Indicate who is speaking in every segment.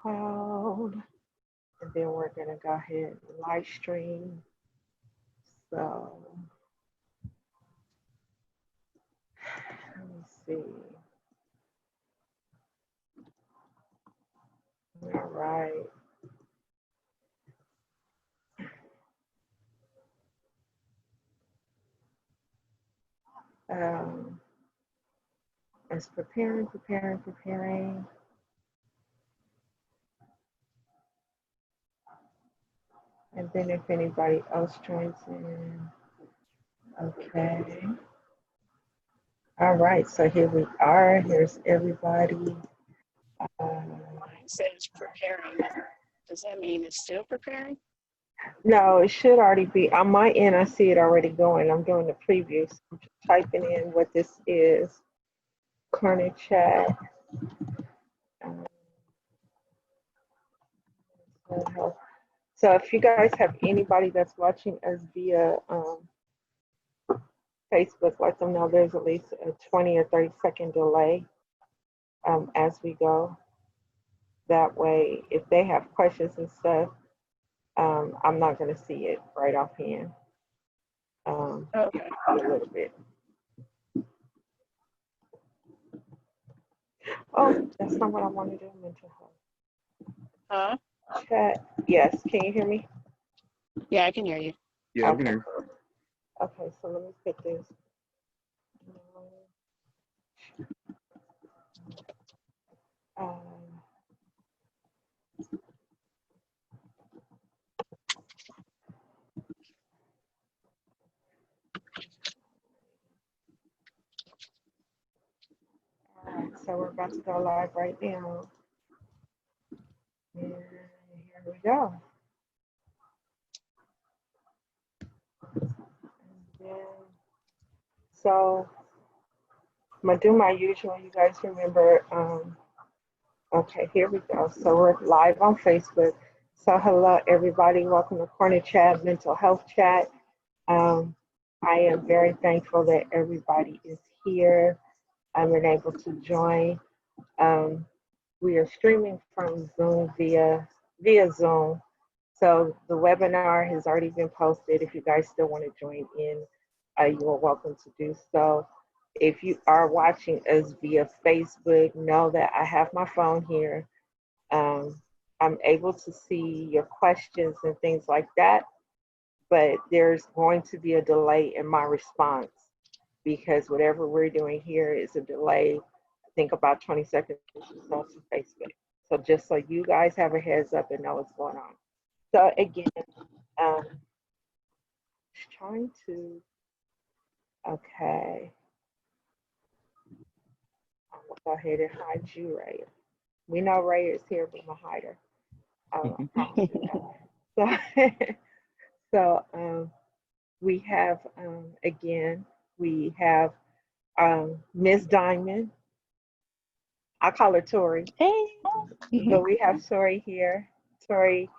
Speaker 1: cloud, and then we're gonna go ahead and live stream. So let me see. All right. Um, it's preparing. And then if anybody else joins in, okay. All right, so here we are. Here's everybody.
Speaker 2: Mine says preparing. Does that mean it's still preparing?
Speaker 1: No, it should already be on my end. I see it already going. I'm doing the preview. So I'm just typing in what this is. Corner chat. Um, so if you guys have anybody that's watching us via Facebook, let them know there's at least a 20 or 30-second delay as we go. That way, if they have questions and stuff, I'm not going to see it right offhand.
Speaker 2: Okay.
Speaker 1: A little bit. Oh, that's not what I want to do. Mental health.
Speaker 2: Huh?
Speaker 1: Chat. Yes. Can you hear me?
Speaker 2: Yeah, I can hear you.
Speaker 3: Yeah,
Speaker 1: Okay.
Speaker 3: okay.
Speaker 1: Okay. So let me pick this. Um, all right. So we're about to go live right now. And here we go. And so I'm gonna do my usual. You guys remember? Okay, here we go. So we're live on Facebook. So hello, everybody. Welcome to Corner Chat, Mental Health Chat. I am very thankful that everybody is here. I'm able to join. We are streaming from Zoom via Zoom. So the webinar has already been posted. If you guys still want to join in, you are welcome to do so. If you are watching us via Facebook, know that I have my phone here. I'm able to see your questions and things like that, but there's going to be a delay in my response because whatever we're doing here is a delay, I think about 20 seconds or so to Facebook. So just so you guys have a heads up and know what's going on. So again, just trying to, okay. I'm gonna go ahead and hide you, Raaya. We know Raaya is here, but I'm gonna hide her. So, so we have, again, we have Miss Diamond. I call her Tori.
Speaker 2: Hey.
Speaker 1: But we have Tori here. Tori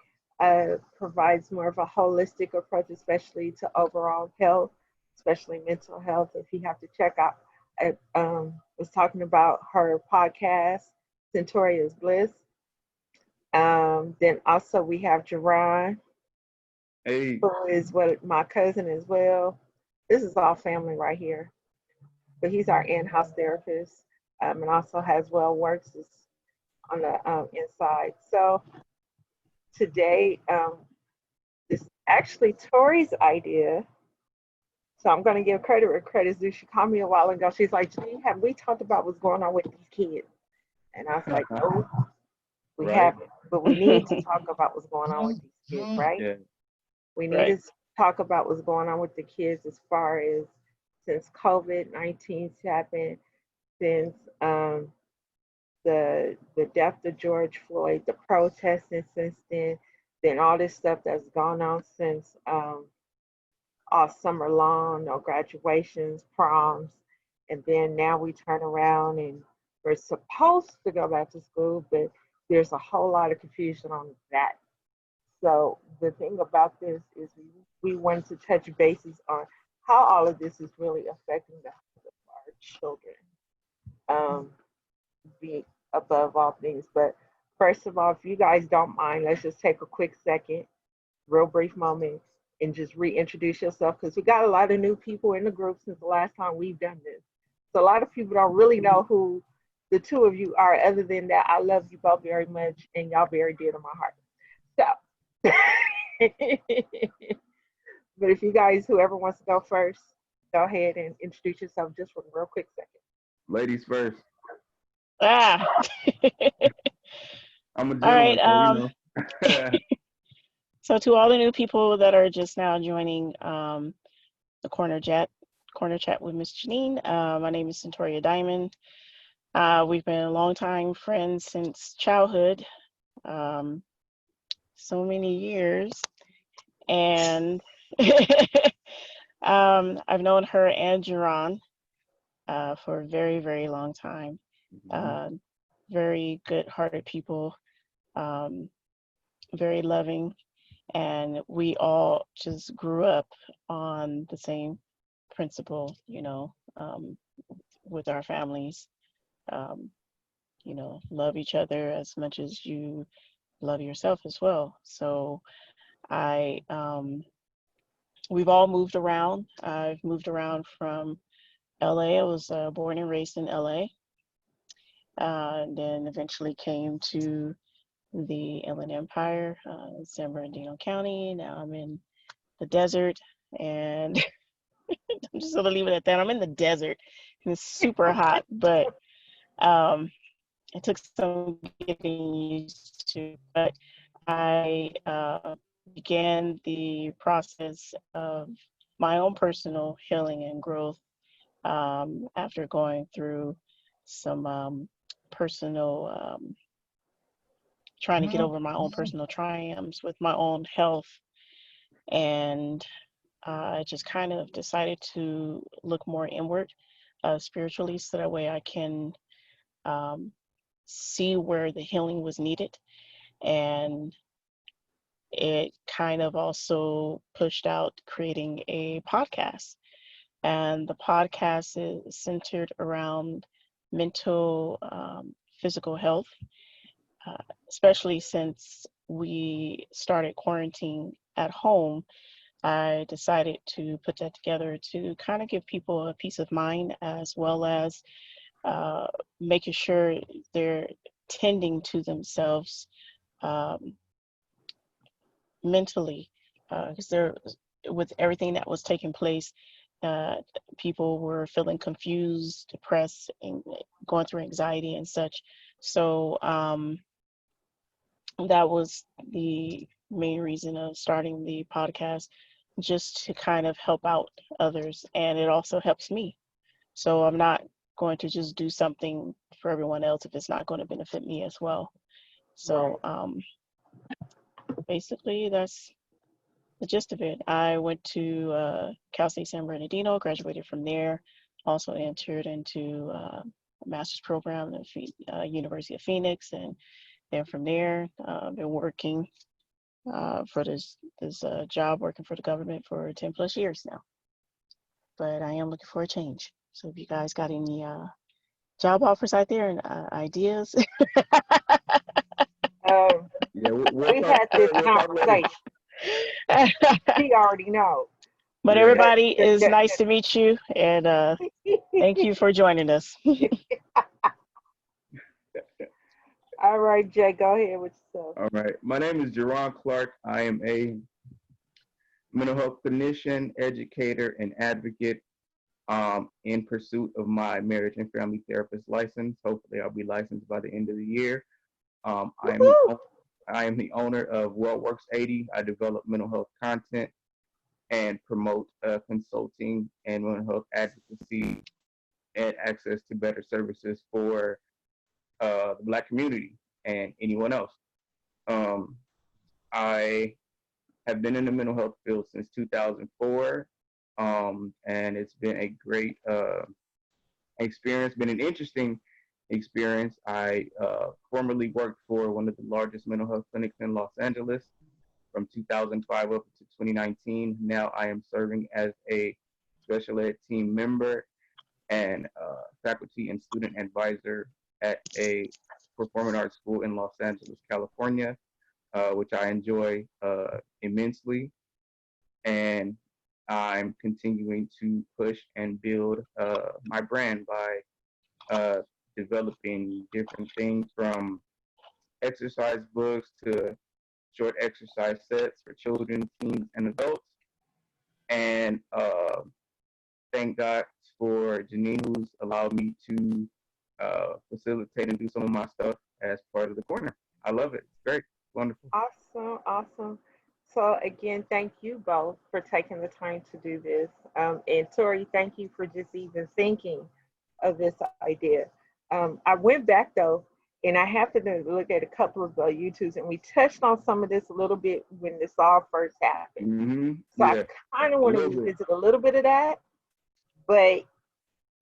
Speaker 1: provides more of a holistic approach, especially to overall health, especially mental health. If you have to check out, I was talking about her podcast, Scentoria's Bliss. Then also we have Jarron,
Speaker 3: Hey.
Speaker 1: who is what my cousin as well. This is all family right here. But he's our in-house therapist, and also has Well Works on the inside. So today, this is actually Tori's idea. So I'm going to give credit where credit's due. She called me a while ago. She's like, Jeannine, have we talked about what's going on with these kids? And I was like, no, we haven't. But we need to talk about what's going on with these kids, right?
Speaker 3: Yeah.
Speaker 1: We need to talk about what's going on with the kids as far as since COVID-19 happened, since the death of George Floyd, the protesting since then all this stuff that's gone on since all summer long, no graduations, proms, and then now we turn around and we're supposed to go back to school, but there's a whole lot of confusion on that. So the thing about this is we want to touch bases on how all of this is really affecting the health of our children, be above all things. But First of all, if you guys don't mind, let's just take a quick second, real brief moment, and just reintroduce yourself because we got a lot of new people in the group since the last time we've done this. So a lot of people don't really know who the two of you are. Other than that, I love you both very much, and y'all very dear to my heart. So, but if you guys, whoever wants to go first, go ahead and introduce yourself just for a real quick second.
Speaker 3: Ladies first.
Speaker 2: Ah.
Speaker 3: I'm a
Speaker 2: All right.
Speaker 3: gentleman, so you know.
Speaker 2: So to all the new people that are just now joining the corner chat with Miss Jeannine, my name is Scentoria Diamond. We've been longtime friends since childhood, so many years, and I've known her and Jarron for a very, very long time. Very good-hearted people, very loving, and we all just grew up on the same principle, with our families. Um, love each other as much as you love yourself as well. So I we've all moved around. I've moved around from LA. I was born and raised in LA. And then eventually came to the Inland Empire, San Bernardino County. Now I'm in the desert, and I'm just gonna leave it at that. I'm in the desert, and it's super hot, but it took some getting used to. But I began the process of my own personal healing and growth after going through some personal, trying to get over my own personal triumphs with my own health. And I just kind of decided to look more inward spiritually so that way I can see where the healing was needed. And it kind of also pushed out creating a podcast. And the podcast is centered around mental, physical health, especially since we started quarantine at home. I decided to put that together to kind of give people a peace of mind as well as making sure they're tending to themselves mentally, because with everything that was taking place, people were feeling confused, depressed, and going through anxiety and such. So that was the main reason of starting the podcast, just to kind of help out others, and it also helps me. So I'm not going to just do something for everyone else if it's not going to benefit me as well. So basically that's the gist of it. I went to Cal State San Bernardino, graduated from there, also entered into a master's program at the University of Phoenix, and then from there, been working for this job, working for the government for 10 plus years now. But I am looking for a change. So if you guys got any job offers out there and ideas.
Speaker 3: Yeah,
Speaker 1: We had this conversation. She already knows.
Speaker 2: But everybody is nice to meet you, and thank you for joining us.
Speaker 1: All right, Jay, go ahead with yourself.
Speaker 3: All right. My name is Jarron Clark. I am a mental health clinician, educator, and advocate in pursuit of my marriage and family therapist license. Hopefully, I'll be licensed by the end of the year. I am the owner of WellWorks 80. I develop mental health content and promote consulting and mental health advocacy and access to better services for the Black community and anyone else. I have been in the mental health field since 2004, and it's been a great experience, been an interesting experience. I formerly worked for one of the largest mental health clinics in Los Angeles from 2005 up to 2019. Now I am serving as a special ed team member and faculty and student advisor at a Performing Arts School in Los Angeles, California, which I enjoy immensely. And I'm continuing to push and build my brand by developing different things from exercise books to short exercise sets for children, teens, and adults. And thank God for Jeannine, who's allowed me to facilitate and do some of my stuff as part of the corner. I love it. It's great. Wonderful.
Speaker 1: Awesome, awesome. So again, thank you both for taking the time to do this. And Tori, thank you for just even thinking of this idea. I went back though, and I happened to look at a couple of the YouTubes, and we touched on some of this a little bit when this all first happened.
Speaker 3: Mm-hmm.
Speaker 1: So
Speaker 3: Yeah,
Speaker 1: I kind of
Speaker 3: a
Speaker 1: want to
Speaker 3: little bit.
Speaker 1: revisit a little bit of that, but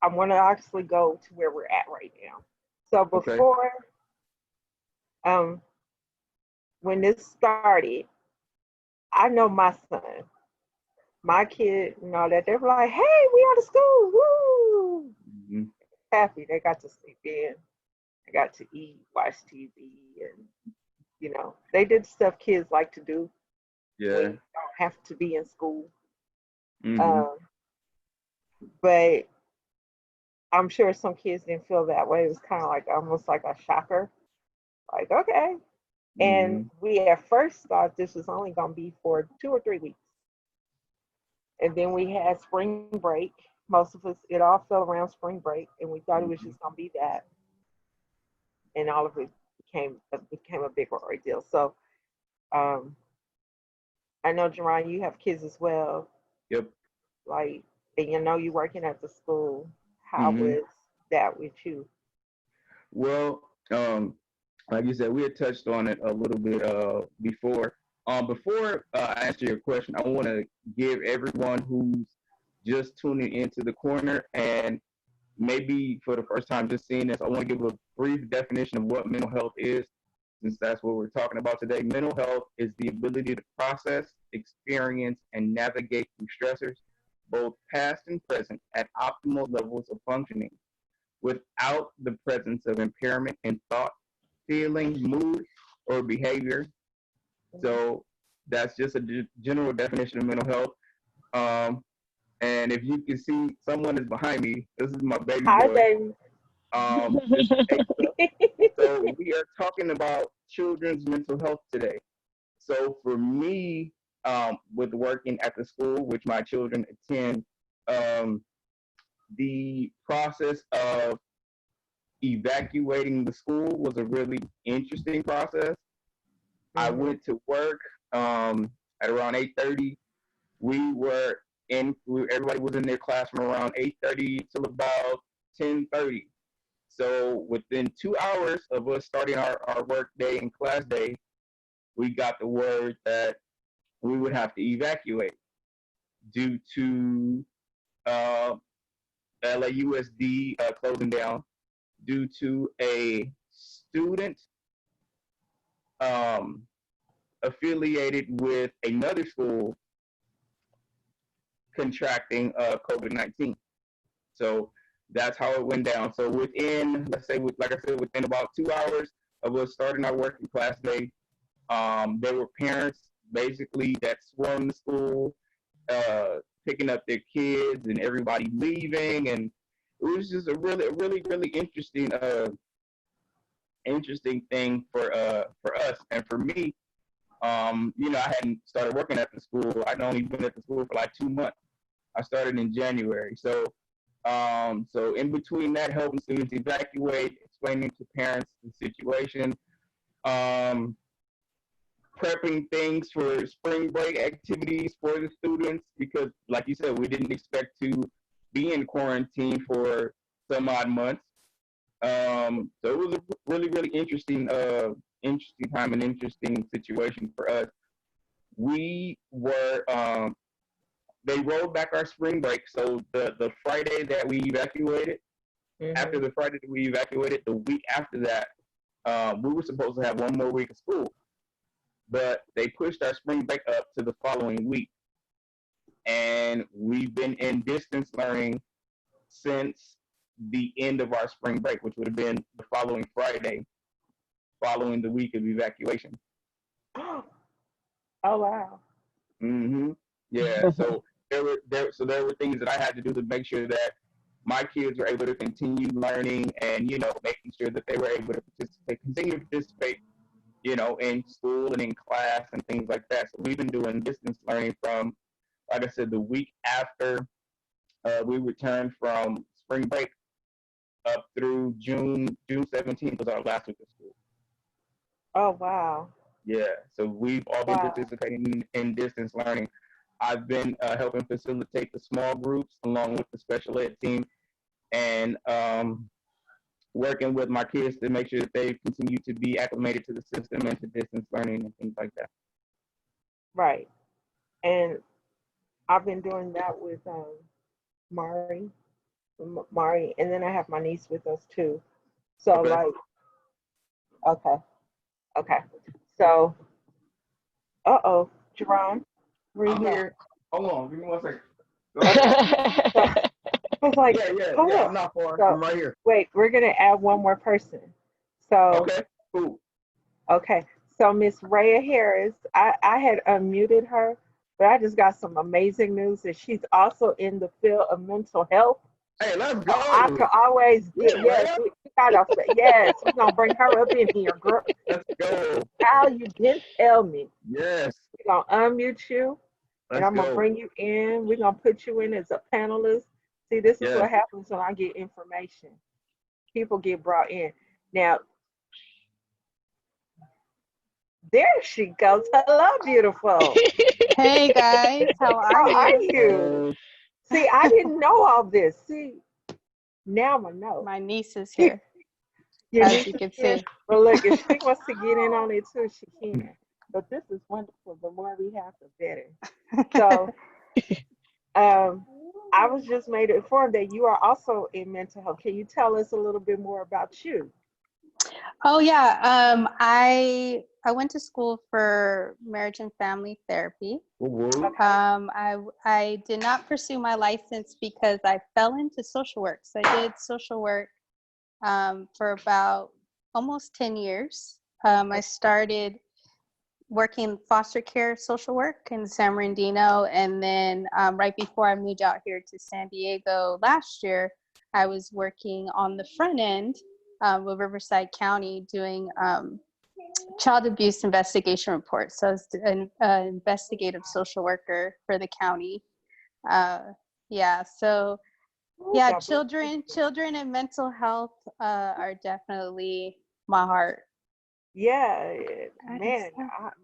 Speaker 1: I want to actually go to where we're at right now. So
Speaker 3: Okay.
Speaker 1: before, um, when this started, I know my son, my kid, and all that. They were like, "Hey, we out of school! Woo!"
Speaker 3: Mm-hmm.
Speaker 1: Happy they got to sleep in, they got to eat, watch TV, and they did stuff kids like to do when
Speaker 3: Yeah.
Speaker 1: you don't have to be in school.
Speaker 3: Mm-hmm.
Speaker 1: Um, but I'm sure some kids didn't feel that way. It was kind of like almost like a shocker. Like, okay. And
Speaker 3: Mm-hmm.
Speaker 1: we at first thought this was only going to be for 2 or 3 weeks. And then we had spring break. Most of us, it all fell around spring break, and we thought it was
Speaker 3: Mm-hmm.
Speaker 1: just going to be that. And all of it became a big ordeal. So um, I know, Jarron, you have kids as well.
Speaker 3: Yep.
Speaker 1: Like, and you working at the school. How
Speaker 3: Mm-hmm.
Speaker 1: was that with you?
Speaker 3: Well, like you said, we had touched on it a little bit before. Before I answer your question, I want to give everyone who's just tuning into the corner and maybe for the first time just seeing this, I want to give a brief definition of what mental health is, since that's what we're talking about today. Mental health is the ability to process, experience, and navigate through stressors, both past and present, at optimal levels of functioning, without the presence of impairment in thought, feeling, mood, or behavior. So that's just a general definition of mental health. Um, and if you can see, someone is behind me. This is my baby
Speaker 1: Hi,
Speaker 3: boy.
Speaker 1: baby.
Speaker 3: This is Asa. So we are talking about children's mental health today. So for me, with working at the school which my children attend, um, the process of evacuating the school was a really interesting process. I
Speaker 1: Mm-hmm.
Speaker 3: went to work at around 8:30. We were everybody was in their classroom around 8:30 till about 10:30. So within 2 hours of us starting our work day and class day, we got the word that we would have to evacuate due to uh, LAUSD closing down, due to a student um, affiliated with another school contracting COVID-19. So that's how it went down. So within, let's say, like I said, within about 2 hours of us starting our working class day, there were parents basically that swarmed the school, picking up their kids and everybody leaving, and it was just a really interesting thing for us and for me. I hadn't started working at the school. I'd only been at the school for like 2 months. I started in January. So in between that, helping students evacuate, explaining to parents the situation, um, prepping things for spring break activities for the students, because, like you said, we didn't expect to be in quarantine for some odd months. So it was a really interesting time and interesting situation for us. We were they rolled back our spring break. So the Friday that we evacuated, after
Speaker 1: Mm-hmm.
Speaker 3: the Friday that we evacuated, the week after that, we were supposed to have one more week of school, but they pushed our spring break up to the following week. And we've been in distance learning since the end of our spring break, which would have been the following Friday. following the week of evacuation.
Speaker 1: Oh wow.
Speaker 3: Yeah. So there were things that I had to do to make sure that my kids were able to continue learning, and making sure that they were able to continue to participate, in school and in class and things like that. So we've been doing distance learning from, like I said, the week after we returned from spring break up through June 17th was our last week of school.
Speaker 1: Oh wow.
Speaker 3: Yeah, so we've all been participating in distance learning. I've been helping facilitate the small groups along with the special ed team, and working with my kids to make sure that they continue to be acclimated to the system and to distance learning and things like that.
Speaker 1: Right. And I've been doing that with Mari, and then I have my niece with us too. So
Speaker 3: Okay.
Speaker 1: okay. So, Jarron,
Speaker 3: I'm here. Hold on, give me 1 second.
Speaker 1: So, I was like,
Speaker 3: yeah, I'm not far.
Speaker 1: So,
Speaker 3: I'm right here.
Speaker 1: Wait, we're gonna add one more person. So
Speaker 3: okay, cool.
Speaker 1: Okay, so Miss Raaya Harris, I had unmuted her, but I just got some amazing news that she's also in the field of mental health.
Speaker 3: Hey, let's go.
Speaker 1: I could always, yes, we're gonna bring her up in here, girl.
Speaker 3: Let's go.
Speaker 1: Al, you didn't tell me.
Speaker 3: Yes.
Speaker 1: We're gonna unmute you, and I'm gonna bring you in. We're gonna put you in as a panelist. See, this is what happens when I get information. People get brought in. Now, there she goes. Hello, beautiful.
Speaker 4: Hey guys, how are
Speaker 1: you? See, I didn't know all this. See, now I know.
Speaker 4: My niece is here, as you can see.
Speaker 1: Well, look, if she wants to get in on it too, she can. But this is wonderful. The more we have, the better. So, I was just made informed that you are also in mental health. Can you tell us a little bit more about you?
Speaker 4: Oh yeah, I went to school for marriage and family therapy. I did not pursue my license because I fell into social work. So I did social work for about almost 10 years. I started working foster care social work in San Bernardino, and then right before I moved out here to San Diego last year, I was working on the front end with Riverside County doing child abuse investigation reports. So I was an investigative social worker for the county. Children and mental health are definitely my heart.
Speaker 1: Yeah, man,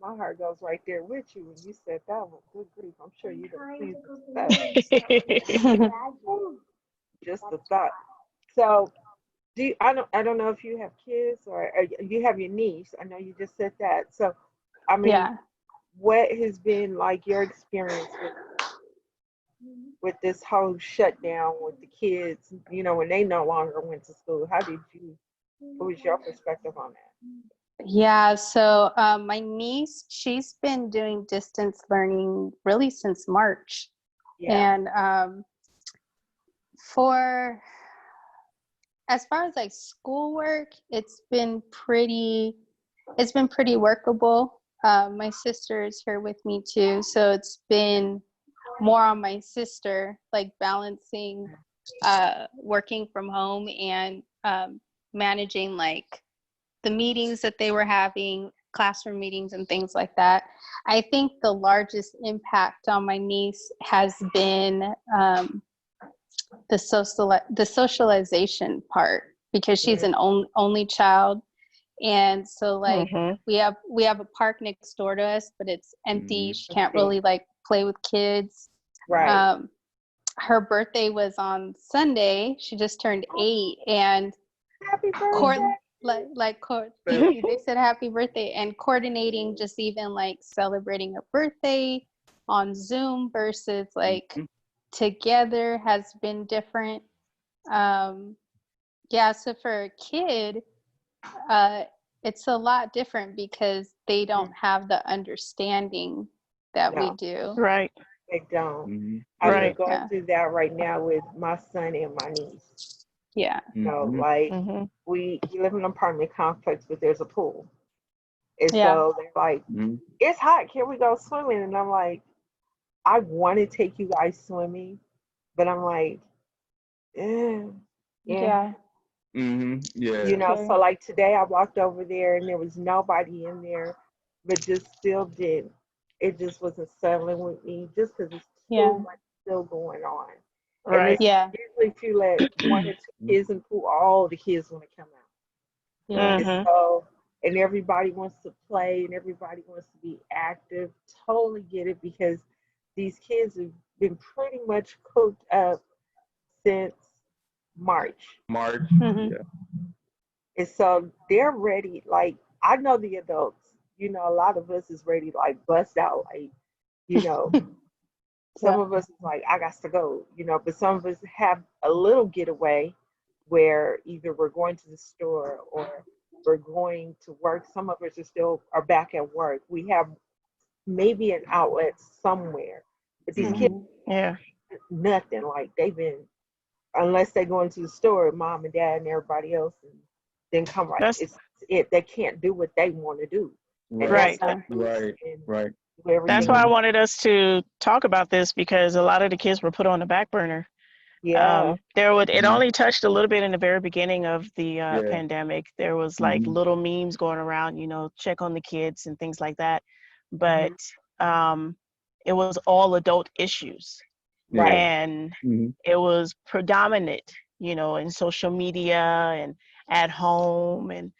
Speaker 1: my heart goes right there with you when you said that one. Good grief, I'm sure you were pleased with that. Just the thought. So, I don't know if you have kids or you have your niece. I know you just said that. So, I mean, what has been like your experience with this whole shutdown with the kids? When they no longer went to school. What was your perspective on that?
Speaker 4: Yeah, so my niece, she's been doing distance learning really since March. And as far as like schoolwork, it's been pretty workable. My sister is here with me too, so it's been more on my sister, like balancing working from home and managing like the meetings that they were having, classroom meetings and things like that. I think the largest impact on my niece has been the socialization part, because she's an only child. And so like we have a park next door to us, but it's empty. She can't really like play with kids.
Speaker 1: Right.
Speaker 4: Her birthday was on Sunday. She just turned 8, and
Speaker 1: happy birthday.
Speaker 4: They said happy birthday, and coordinating just even like celebrating a birthday on Zoom versus like together has been different. So for a kid, it's a lot different because they don't have the understanding that we do.
Speaker 2: Right.
Speaker 1: They don't. I'm going through that right now with my son and my niece.
Speaker 4: Yeah.
Speaker 1: We live in an apartment complex, but there's a pool. And
Speaker 4: Yeah.
Speaker 1: so they're like,
Speaker 3: Mhm.
Speaker 1: it's hot. Can we go swimming? And I'm like, I want to take you guys swimming, but I'm like, eh, yeah.
Speaker 4: Yeah.
Speaker 1: You
Speaker 3: Yeah.
Speaker 1: know, so
Speaker 4: Very.
Speaker 1: like today I walked over there and there was nobody in there, but just still didn't. It just wasn't settling with me just because it's too
Speaker 4: Yeah.
Speaker 1: much still going on. And
Speaker 2: Right.
Speaker 1: it's
Speaker 4: Yeah.
Speaker 1: usually if you let one or two kids in the pool, all the kids want to come out.
Speaker 4: Yeah.
Speaker 1: And
Speaker 2: Mm-hmm.
Speaker 1: so, and everybody wants to play and everybody wants to be active. Totally get it because these kids have been pretty much cooked up since March.
Speaker 3: March.
Speaker 4: Mhm.
Speaker 3: Yeah.
Speaker 1: And so they're ready. Like, I know the adults, you know, a lot of us is ready to like bust out. Like, you know, some
Speaker 4: Yeah.
Speaker 1: of us is like, I got to go, you know, but some of us have a little getaway where either we're going to the store or we're going to work. Some of us are still are back at work. We have maybe an outlet somewhere. But these kids,
Speaker 4: Mhm.
Speaker 2: Yeah.
Speaker 1: nothing. Like they've been unless they go into the store, mom and dad and everybody else, and then come right.
Speaker 2: That's
Speaker 1: It's it. They can't do what they want to do, and
Speaker 3: Right.
Speaker 1: that's
Speaker 2: right.
Speaker 1: let
Speaker 4: Yeah.
Speaker 1: loose
Speaker 3: Right.
Speaker 1: and
Speaker 3: Right.
Speaker 1: do
Speaker 2: That's
Speaker 1: everything.
Speaker 2: why I
Speaker 3: Mhm.
Speaker 2: wanted us to talk about this because a lot of the kids were put on the back burner.
Speaker 1: Yeah,
Speaker 2: It
Speaker 3: Mhm.
Speaker 2: only touched a little bit in the very beginning of the
Speaker 3: Yeah.
Speaker 2: pandemic. There was like
Speaker 3: Mhm.
Speaker 2: little memes going around, check on the kids and things like that. But
Speaker 1: hmm
Speaker 2: um, it was all adult issues,
Speaker 3: Yeah.
Speaker 1: right,
Speaker 2: and
Speaker 3: Mhm.
Speaker 2: it was predominant, in social media and at home. And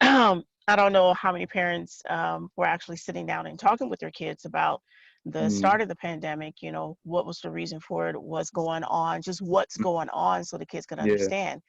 Speaker 2: I don't know how many parents were actually sitting down and talking with their kids about the
Speaker 3: Mhm.
Speaker 2: start of the pandemic, what was the reason for it, what's going on, just what's going on so the kids could
Speaker 3: Yeah.
Speaker 2: understand.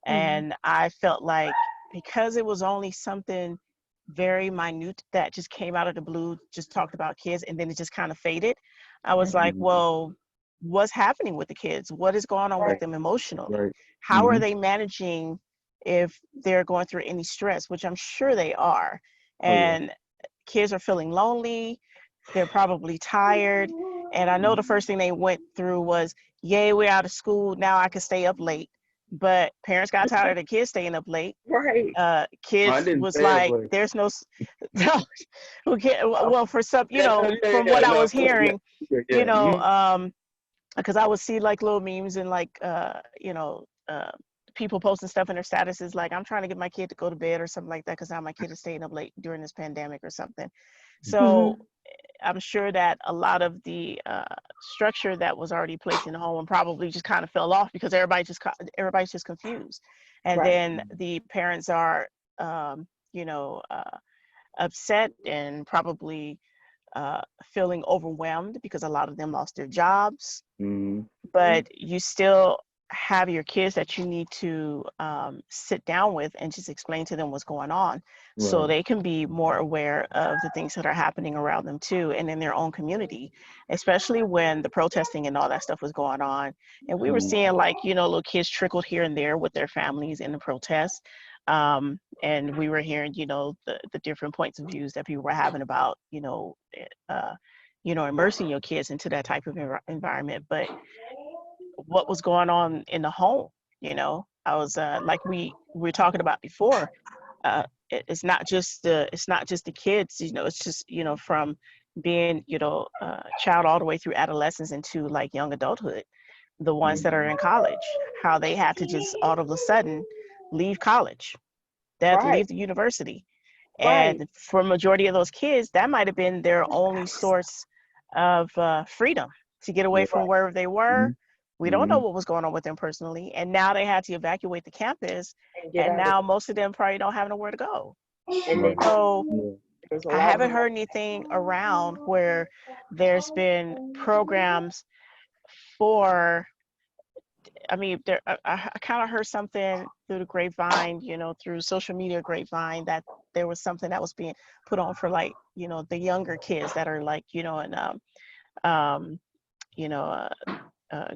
Speaker 4: Mhm.
Speaker 2: And I felt like because it was only something very minute that just came out of the blue, just talked about kids, and then it just kind of faded, I was
Speaker 4: Mhm.
Speaker 2: like,
Speaker 3: Mhm.
Speaker 2: well, what's happening with the kids? What is going on with
Speaker 1: right,
Speaker 2: them emotionally?
Speaker 3: Right.
Speaker 2: How are
Speaker 3: Mhm.
Speaker 2: they managing if they're going through any stress, which I'm sure they are?
Speaker 3: Oh yeah.
Speaker 2: And kids are feeling lonely, they're probably tired. And I know the first thing they went through was, yay, we're out of school. Now I can stay up late. But parents got tired of the kids staying up late.
Speaker 1: right.
Speaker 3: I
Speaker 2: Kids
Speaker 3: didn't
Speaker 2: was
Speaker 3: stay up
Speaker 2: like,
Speaker 3: late.
Speaker 2: there's no, no,
Speaker 1: Oh,
Speaker 2: well, for some,
Speaker 3: Yeah. Yeah.
Speaker 2: from
Speaker 3: Yeah.
Speaker 2: what I
Speaker 3: No.
Speaker 2: was
Speaker 3: Yeah.
Speaker 2: hearing,
Speaker 3: Yeah.
Speaker 2: you
Speaker 3: Yeah.
Speaker 2: know,
Speaker 3: Mhm.
Speaker 2: because I would see like little memes and like, people posting stuff in their statuses like, I'm trying to get my kid to go to bed or something like that because now my kid is staying up late during this pandemic or something. So
Speaker 4: Mhm.
Speaker 2: I'm sure that a lot of the structure that was already placed in the home probably just kind of fell off because everybody's just confused, and
Speaker 1: right,
Speaker 2: then the parents are, um, you know, uh, upset and probably feeling overwhelmed because a lot of them lost their jobs,
Speaker 3: Mhm.
Speaker 1: hmm
Speaker 2: but you still have your kids that you need to sit down with and just explain to them what's going on so
Speaker 3: Right.
Speaker 2: they can be more aware of the things that are happening around them too and in their own community, especially when the protesting and all that stuff was going on. And we were
Speaker 3: Mhm.
Speaker 2: seeing like, little kids trickled here and there with their families in the protests. And we were hearing, the different points of views that people were having about, immersing your kids into that type of environment. But what was going on in the home. I was like we were talking about before. It's not just the kids. It's just from being child all the way through adolescence into like young adulthood. The ones that are
Speaker 3: Mhm.
Speaker 2: in college, how they had to just all of a sudden leave college. They had to
Speaker 1: right,
Speaker 2: leave the university,
Speaker 1: right.
Speaker 2: and for a majority of those kids, that might have been their only source of freedom to get away
Speaker 3: Right.
Speaker 2: from wherever they were.
Speaker 3: Mhm.
Speaker 2: We don't know
Speaker 3: Mhm.
Speaker 2: what was going on with them personally. And now they had to evacuate the campus.
Speaker 1: And get
Speaker 2: And
Speaker 1: out of
Speaker 2: now
Speaker 1: there.
Speaker 2: most of them probably don't have nowhere to go.
Speaker 1: And
Speaker 3: Right.
Speaker 1: then
Speaker 2: So
Speaker 3: Yeah.
Speaker 1: there's a
Speaker 2: I
Speaker 1: lot of
Speaker 2: haven't
Speaker 1: them.
Speaker 2: heard anything around where there's been programs for, I mean, I kind of heard something through the grapevine, through social media grapevine, that there was something that was being put on for like, the younger kids that are like, in um, you know,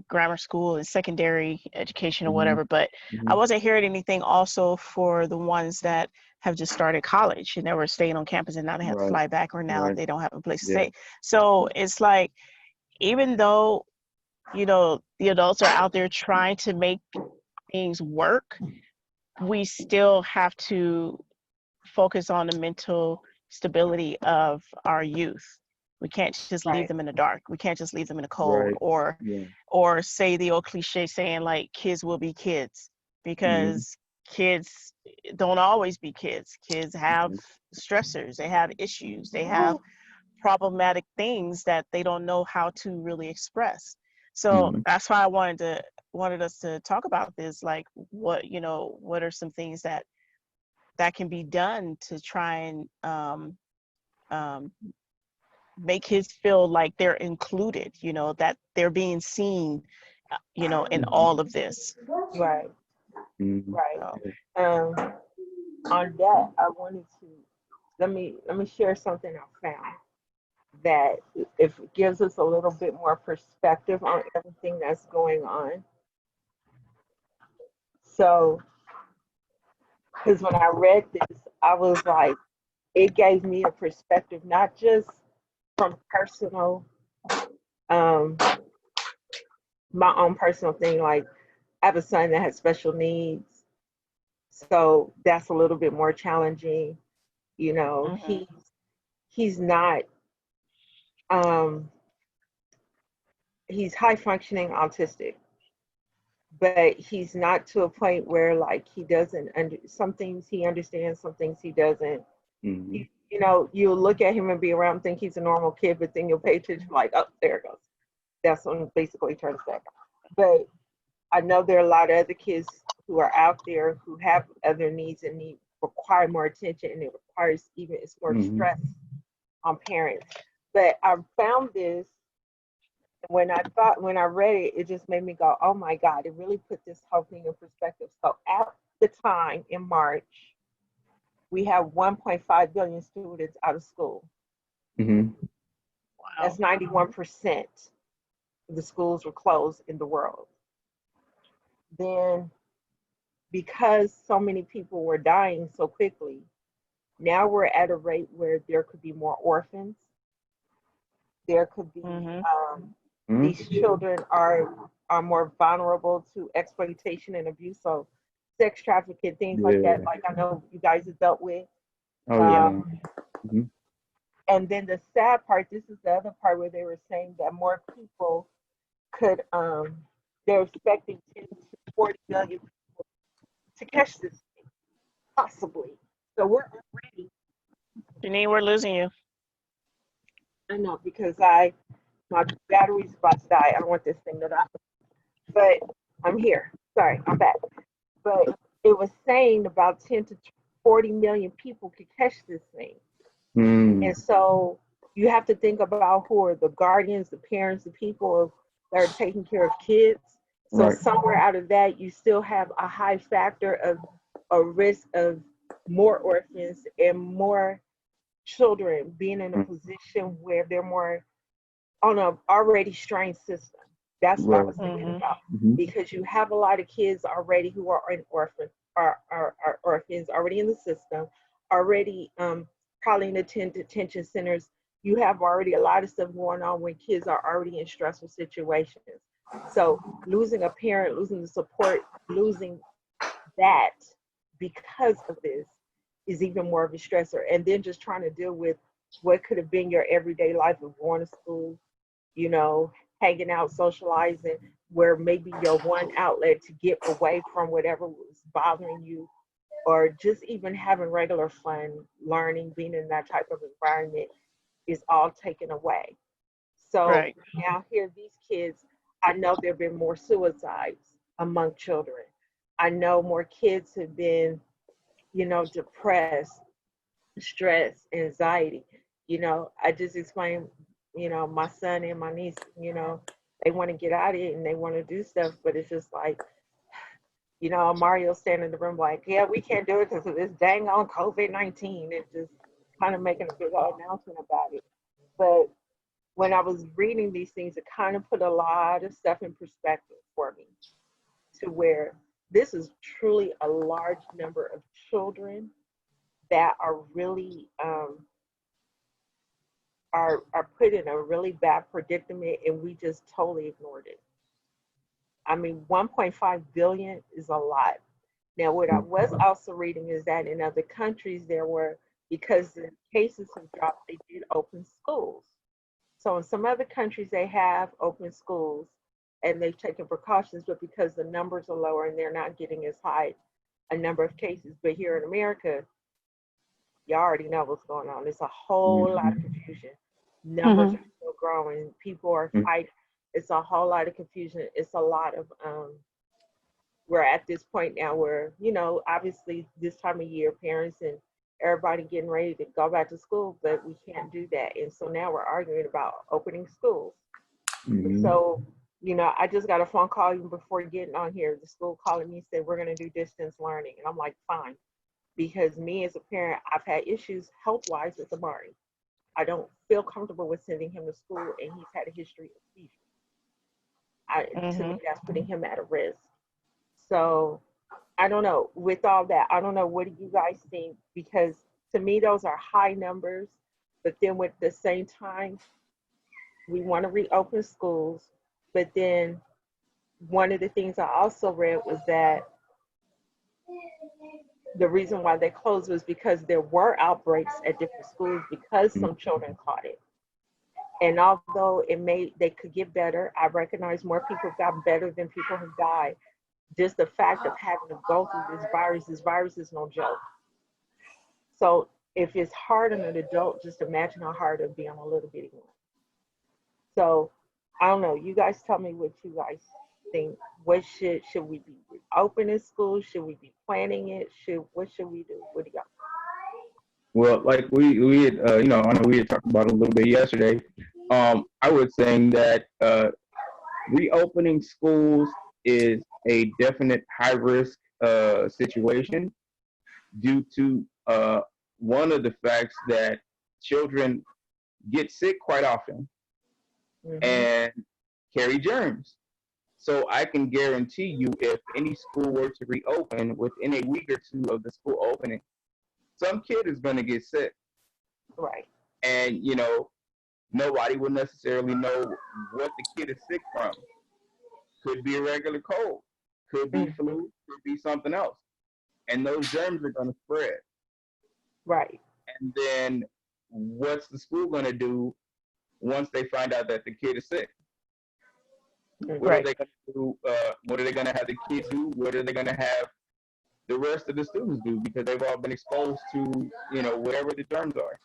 Speaker 2: grammar school and secondary education or
Speaker 3: Mhm.
Speaker 2: whatever. But I
Speaker 3: Mhm.
Speaker 2: wasn't hearing anything also for the ones that have just started college and they were staying on campus and now they have to
Speaker 3: Right.
Speaker 2: fly back or now
Speaker 3: Right.
Speaker 2: they don't have a place to
Speaker 3: Yeah.
Speaker 2: stay. So it's like, even though, the adults are out there trying to make things work, we still have to focus on the mental stability of our youth. We can't just leave
Speaker 1: Right.
Speaker 2: them in the dark. We can't just leave them in the cold,
Speaker 3: Right.
Speaker 2: or
Speaker 3: Yeah.
Speaker 2: or say the old cliche saying like kids will be kids, because kids don't always be kids. Kids have stressors, they have issues, they have problematic things that they don't know how to really express. So that's why I wanted us to talk about this, like what are some things that can be done to try and make kids feel like they're included, that they're being seen, in all of this.
Speaker 1: Right. Right.
Speaker 2: So,
Speaker 1: On that, I wanted to let me share something I found that if it gives us a little bit more perspective on everything that's going on. So, because when I read this, I was like, it gave me a perspective, not just from personal, um, my own personal thing. Like, I have a son that has special needs, so that's a little bit more challenging. He's not, um, he's high functioning autistic, but he's not to a point where like he doesn't some things he understands, some things he doesn't. You'll look at him and be around, think he's a normal kid, but then you'll pay attention, like, oh, there it goes. That's when it basically turns back. But I know there are a lot of other kids who are out there who have other needs and require more attention, and it requires it's more stress on parents. But I found this when I read it, it just made me go, oh my God, it really put this whole thing in perspective. So at the time in March, we have 1.5 billion students out of school.
Speaker 2: Wow.
Speaker 1: That's 91% of the schools were closed in the world. Then, because so many people were dying so quickly, now we're at a rate where there could be more orphans. There could be, these children are more vulnerable to exploitation and abuse. So sex trafficking, things like that, like I know you guys have dealt with. And then the sad part, this is the other part where they were saying that more people could, they're expecting 10 to 40 million people to catch this thing, possibly. So we're already.
Speaker 2: Jeannine, we're losing you.
Speaker 1: I know, because my battery's about to die. I don't want this thing to die. But I'm here. Sorry, I'm back. But it was saying about 10 to 40 million people could catch this thing. And so you have to think about who are the guardians, the parents, the people that are taking care of kids. So somewhere out of that, you still have a high factor of a risk of more orphans and more children being in a position where they're more on an already strained system. That's what I was thinking about. Because you have a lot of kids already who are in orphans already in the system, already probably in the detention centers. You have already a lot of stuff going on when kids are already in stressful situations. So losing a parent, losing the support, losing that because of this is even more of a stressor. And then just trying to deal with what could have been your everyday life of going to school, hanging out, socializing, where maybe your one outlet to get away from whatever was bothering you, or just even having regular fun, learning, being in that type of environment is all taken away. So now here, these kids, I know there have been more suicides among children. I know more kids have been, depressed, stress, anxiety. I just explained, my son and my niece, they want to get out of it and they want to do stuff, but it's just like, Mario standing in the room like, yeah, we can't do it because of this dang on COVID-19. It's just kind of making a big old announcement about it. But when I was reading these things, it kind of put a lot of stuff in perspective for me, to where this is truly a large number of children that are really are put in a really bad predicament, and we just totally ignored it. I mean, 1.5 billion is a lot. Now, what I was also reading is that in other countries, there were because the cases have dropped, they did open schools. So in some other countries, they have open schools and they've taken precautions, but because the numbers are lower and they're not getting as high a number of cases. But here in America, you already know what's going on. There's a whole lot of confusion. Numbers are still growing. People are fighting. It's a whole lot of confusion. It's a lot of, we're at this point now where, you know, obviously this time of year, parents and everybody getting ready to go back to school, but we can't do that. And so now we're arguing about opening schools. So, you know, I just got a phone call even before getting on here. The school calling me and said, we're going to do distance learning. And I'm like, fine. Because me as a parent, I've had issues health-wise with Amari. I don't feel comfortable with sending him to school, and he's had a history of seizures. To me, that's putting him at a risk. So I don't know. With all that, I don't know. What do you guys think? Because to me, those are high numbers. But then with the same time, we want to reopen schools. But then one of the things I also read was that the reason why they closed was because there were outbreaks at different schools because some children caught it. And although they could get better, I recognize more people got better than people have died. Just the fact of having to go through this virus is no joke. So if it's hard on an adult, just imagine how hard it'd be on a little bitty one. So I don't know. You guys tell me what you guys think. What should we be opening schools? Should we be planning it? What should we do? What do y'all?
Speaker 3: Well, like we had, you know, I know we had talked about it a little bit yesterday. I was saying that reopening schools is a definite high risk situation due to one of the facts that children get sick quite often and carry germs. So I can guarantee you, if any school were to reopen within a week or two of the school opening, some kid is going to get sick.
Speaker 1: Right.
Speaker 3: And, you know, nobody will necessarily know what the kid is sick from. Could be a regular cold, could be flu, could be something else. And those germs are going to spread.
Speaker 1: Right.
Speaker 3: And then what's the school going to do once they find out that the kid is sick? What are they going to do? What are they going to have the kids do? What are they going to have the rest of the students do? Because they've all been exposed to, you know, whatever the germs are.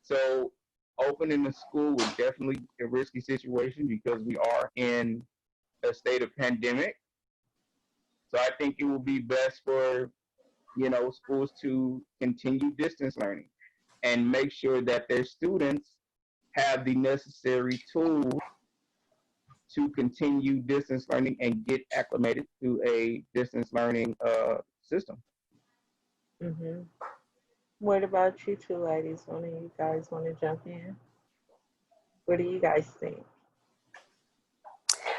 Speaker 3: So opening the school was definitely a risky situation because we are in a state of pandemic. So I think it will be best for, you know, schools to continue distance learning and make sure that their students have the necessary tools to continue distance learning and get acclimated to a distance learning system.
Speaker 1: What about you two ladies? One of you guys want to jump in? What do you guys think?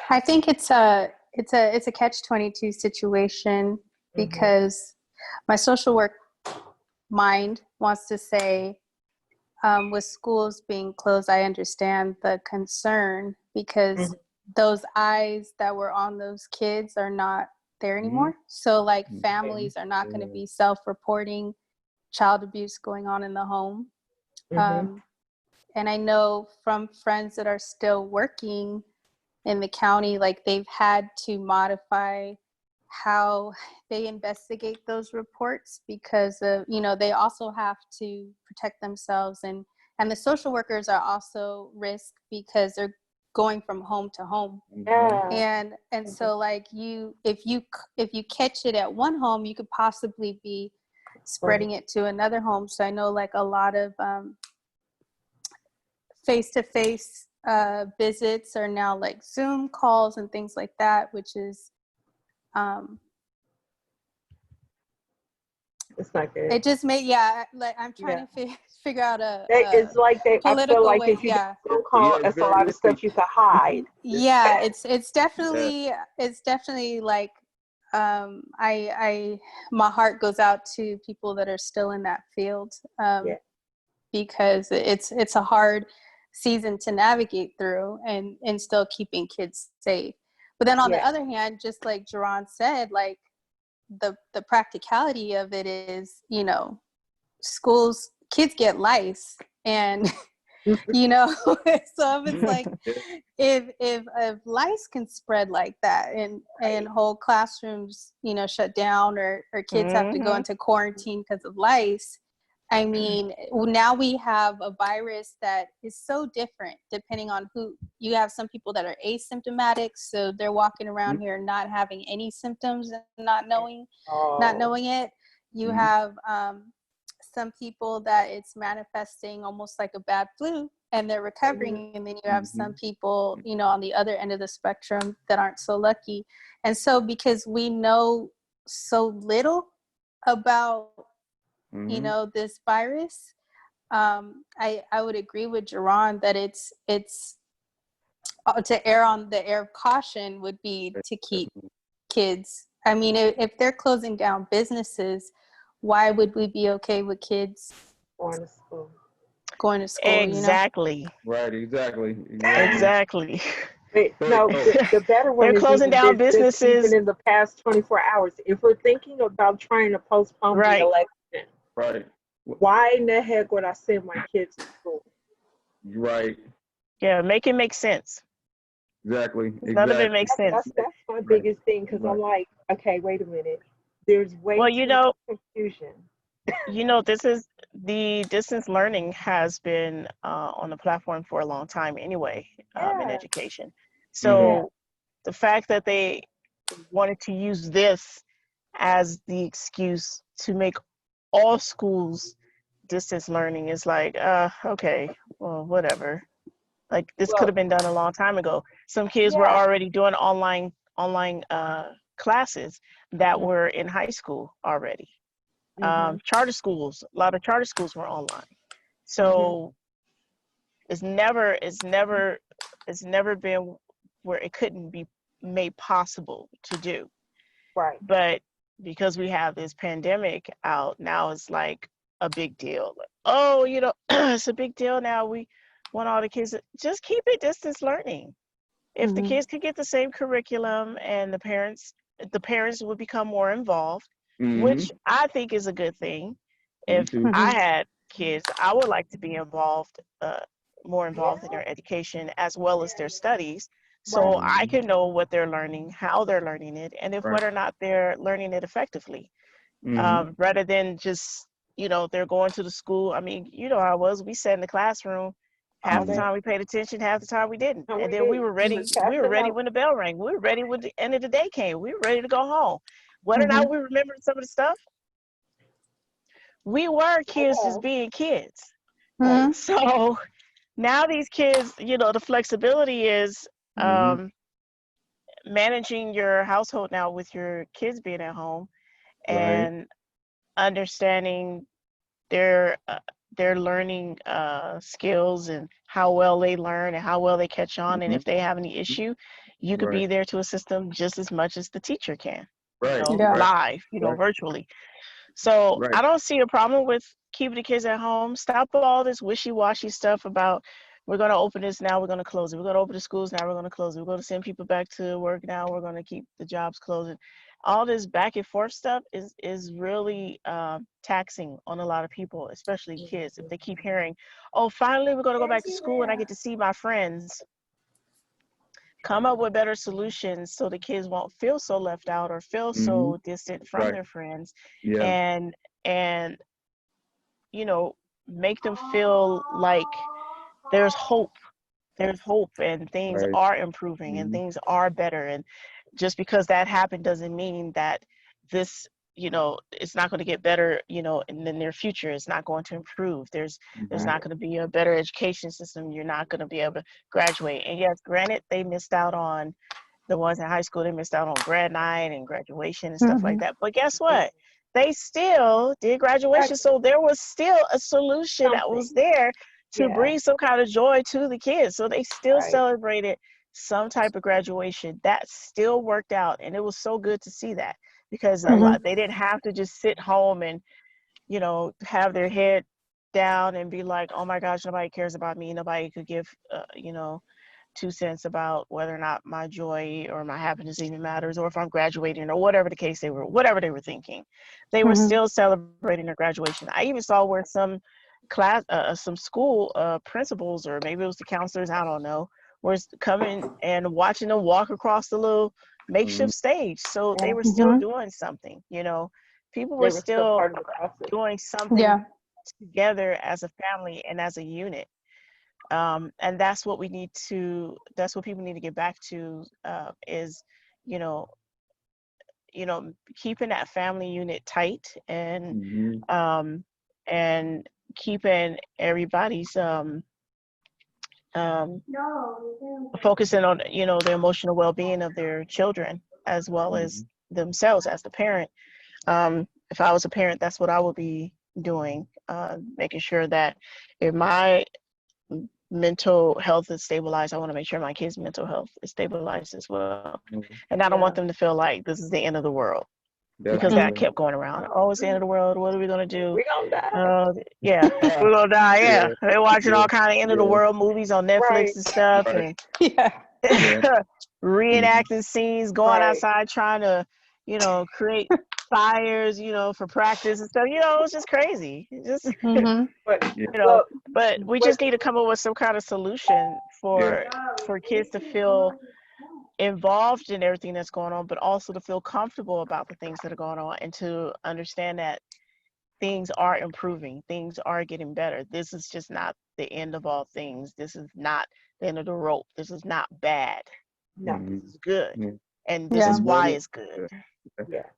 Speaker 4: I think it's a catch-22 situation because my social work mind wants to say, with schools being closed, I understand the concern because those eyes that were on those kids are not there anymore. So like families are not going to be self-reporting child abuse going on in the home. And I know from friends that are still working in the county, like they've had to modify how they investigate those reports because of, you know, they also have to protect themselves, and the social workers are also risk because they're going from home to home. And so like if you catch it at one home, you could possibly be spreading it to another home. So I know like a lot of face-to-face visits are now like Zoom calls and things like that, which is
Speaker 1: it's not good.
Speaker 4: it just made like I'm trying to figure out
Speaker 1: it's like I feel like if you Zoom call, it's a lot of stuff you can hide.
Speaker 4: It's definitely like I my heart goes out to people that are still in that field because it's a hard season to navigate through and still keeping kids safe. But then on the other hand, just like Jarron said, like the practicality of it is, you know, schools kids get lice, and you know, so if it's like, if lice can spread like that, and whole classrooms, you know, shut down, or kids have to go into quarantine because of lice. I mean, now we have a virus that is so different depending on who. You have some people that are asymptomatic, so they're walking around here not having any symptoms and not knowing it. You have some people that it's manifesting almost like a bad flu, and they're recovering. And then you have some people, you know, on the other end of the spectrum that aren't so lucky. And so because we know so little about, you know, this virus, I would agree with Jarron that it's to err on the air of caution would be to keep kids. I mean, if they're closing down businesses, why would we be okay with kids
Speaker 1: going to school?
Speaker 2: Exactly.
Speaker 3: You know? Right, exactly.
Speaker 1: Wait, no, the better one
Speaker 2: They're
Speaker 1: is
Speaker 2: closing
Speaker 1: even
Speaker 2: down
Speaker 1: this,
Speaker 2: businesses.
Speaker 1: even in the past 24 hours. If we're thinking about trying to postpone the election,
Speaker 3: right,
Speaker 1: why in the heck would I send my kids to school?
Speaker 3: Right.
Speaker 2: Yeah, make it make sense.
Speaker 3: Exactly.
Speaker 2: None of it makes sense.
Speaker 1: That's my biggest thing, because I'm like, okay, wait a minute. There's way too much confusion.
Speaker 2: You know, the distance learning has been on the platform for a long time anyway, in education. So the fact that they wanted to use this as the excuse to make all schools distance learning is like, okay, well, whatever. Like, this could have been done a long time ago. Some kids were already doing online classes that were in high school already. Charter schools, a lot of charter schools were online. So it's never been where it couldn't be made possible to do.
Speaker 1: Right.
Speaker 2: But because we have this pandemic out now, it's like a big deal. Like, oh, you know, it's a big deal now. We want all the kids to just keep it distance learning. If the kids could get the same curriculum, and the parents would become more involved, which I think is a good thing. If I had kids, I would like to be involved, more involved in their education as well as their studies, so I can know what they're learning, how they're learning it, and if whether or not they're learning it effectively. Rather than just, you know, they're going to the school. I mean, you know how it was. We sat in the classroom. Half the time we paid attention, half the time we didn't. And then we were ready. We were ready when the bell rang. We were ready when the end of the day came. We were ready to go home. Whether or not we remembered some of the stuff, we were kids just being kids. So now these kids, you know, the flexibility is managing your household now with your kids being at home, and understanding their learning skills, and how well they learn and how well they catch on. And if they have any issue, you could be there to assist them just as much as the teacher can, you know, live, you know, virtually. So I don't see a problem with keeping the kids at home. Stop all this wishy-washy stuff about, we're going to open this now, we're going to close it. We're going to open the schools now, we're going to close it. We're going to send people back to work now, we're going to keep the jobs closed. All this back and forth stuff is really taxing on a lot of people, especially kids. If they keep hearing, oh, finally we're going to go back to school and I get to see my friends. Come up with better solutions so the kids won't feel so left out or feel so distant from their friends. And you know, make them feel like there's hope and things are improving and things are better. And just because that happened doesn't mean that this, you know, it's not going to get better, you know, in the near future. It's not going to improve. There's not going to be a better education system. You're not going to be able to graduate. And yes, granted, they missed out on, the ones in high school, they missed out on grad night and graduation and stuff like that. But guess what? They still did graduation. So there was still a solution that was there to bring some kind of joy to the kids. So they still celebrated some type of graduation that still worked out. And it was so good to see that, because a lot, they didn't have to just sit home and, you know, have their head down and be like, oh my gosh, nobody cares about me. Nobody could give, you know, 2 cents about whether or not my joy or my happiness even matters, or if I'm graduating, or whatever the case whatever they were thinking. They were still celebrating their graduation. I even saw where some some school principals, or maybe it was the counselors, I don't know, was coming and watching them walk across the little makeshift stage. So they were still doing something, you know. People were still
Speaker 1: part of the process.
Speaker 2: doing something together as a family and as a unit. And that's what people need to get back to, is, you know, keeping that family unit tight, and and keeping everybody's focusing on, you know, the emotional well-being of their children as well as themselves as the parent. If I was a parent, that's what I would be doing, making sure that if my mental health is stabilized, I want to make sure my kids' mental health is stabilized as well. And I don't want them to feel like this is the end of the world. Because that kept going around. Oh, it's the end of the world. What are we gonna do?
Speaker 1: We're gonna die.
Speaker 2: Yeah, we're gonna die. Yeah, they're watching all kind of end of the world movies on Netflix and stuff, and reenacting scenes, going outside trying to, you know, create fires, you know, for practice and stuff. You know, it's just crazy. It's just,
Speaker 1: But
Speaker 2: you know, but we just need to come up with some kind of solution for kids to feel involved in everything that's going on, but also to feel comfortable about the things that are going on, and to understand that things are improving, things are getting better. This is just not the end of all things. This is not the end of the rope. This is not bad.
Speaker 1: No,
Speaker 2: this is good, and this is why it's good.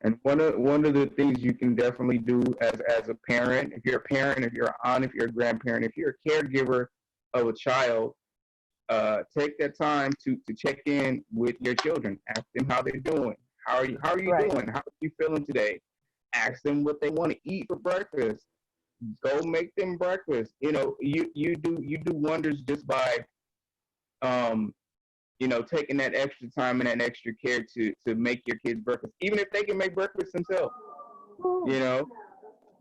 Speaker 3: And one of the things you can definitely do as a parent, if you're a parent, if you're an aunt, if you're a grandparent, if you're a caregiver of a child, take that time to check in with your children. Ask them how they're doing. How are you doing? How are you feeling today? Ask them what they want to eat for breakfast. Go make them breakfast. You know, you do wonders just by you know, taking that extra time and that extra care to make your kids breakfast, even if they can make breakfast themselves. You know.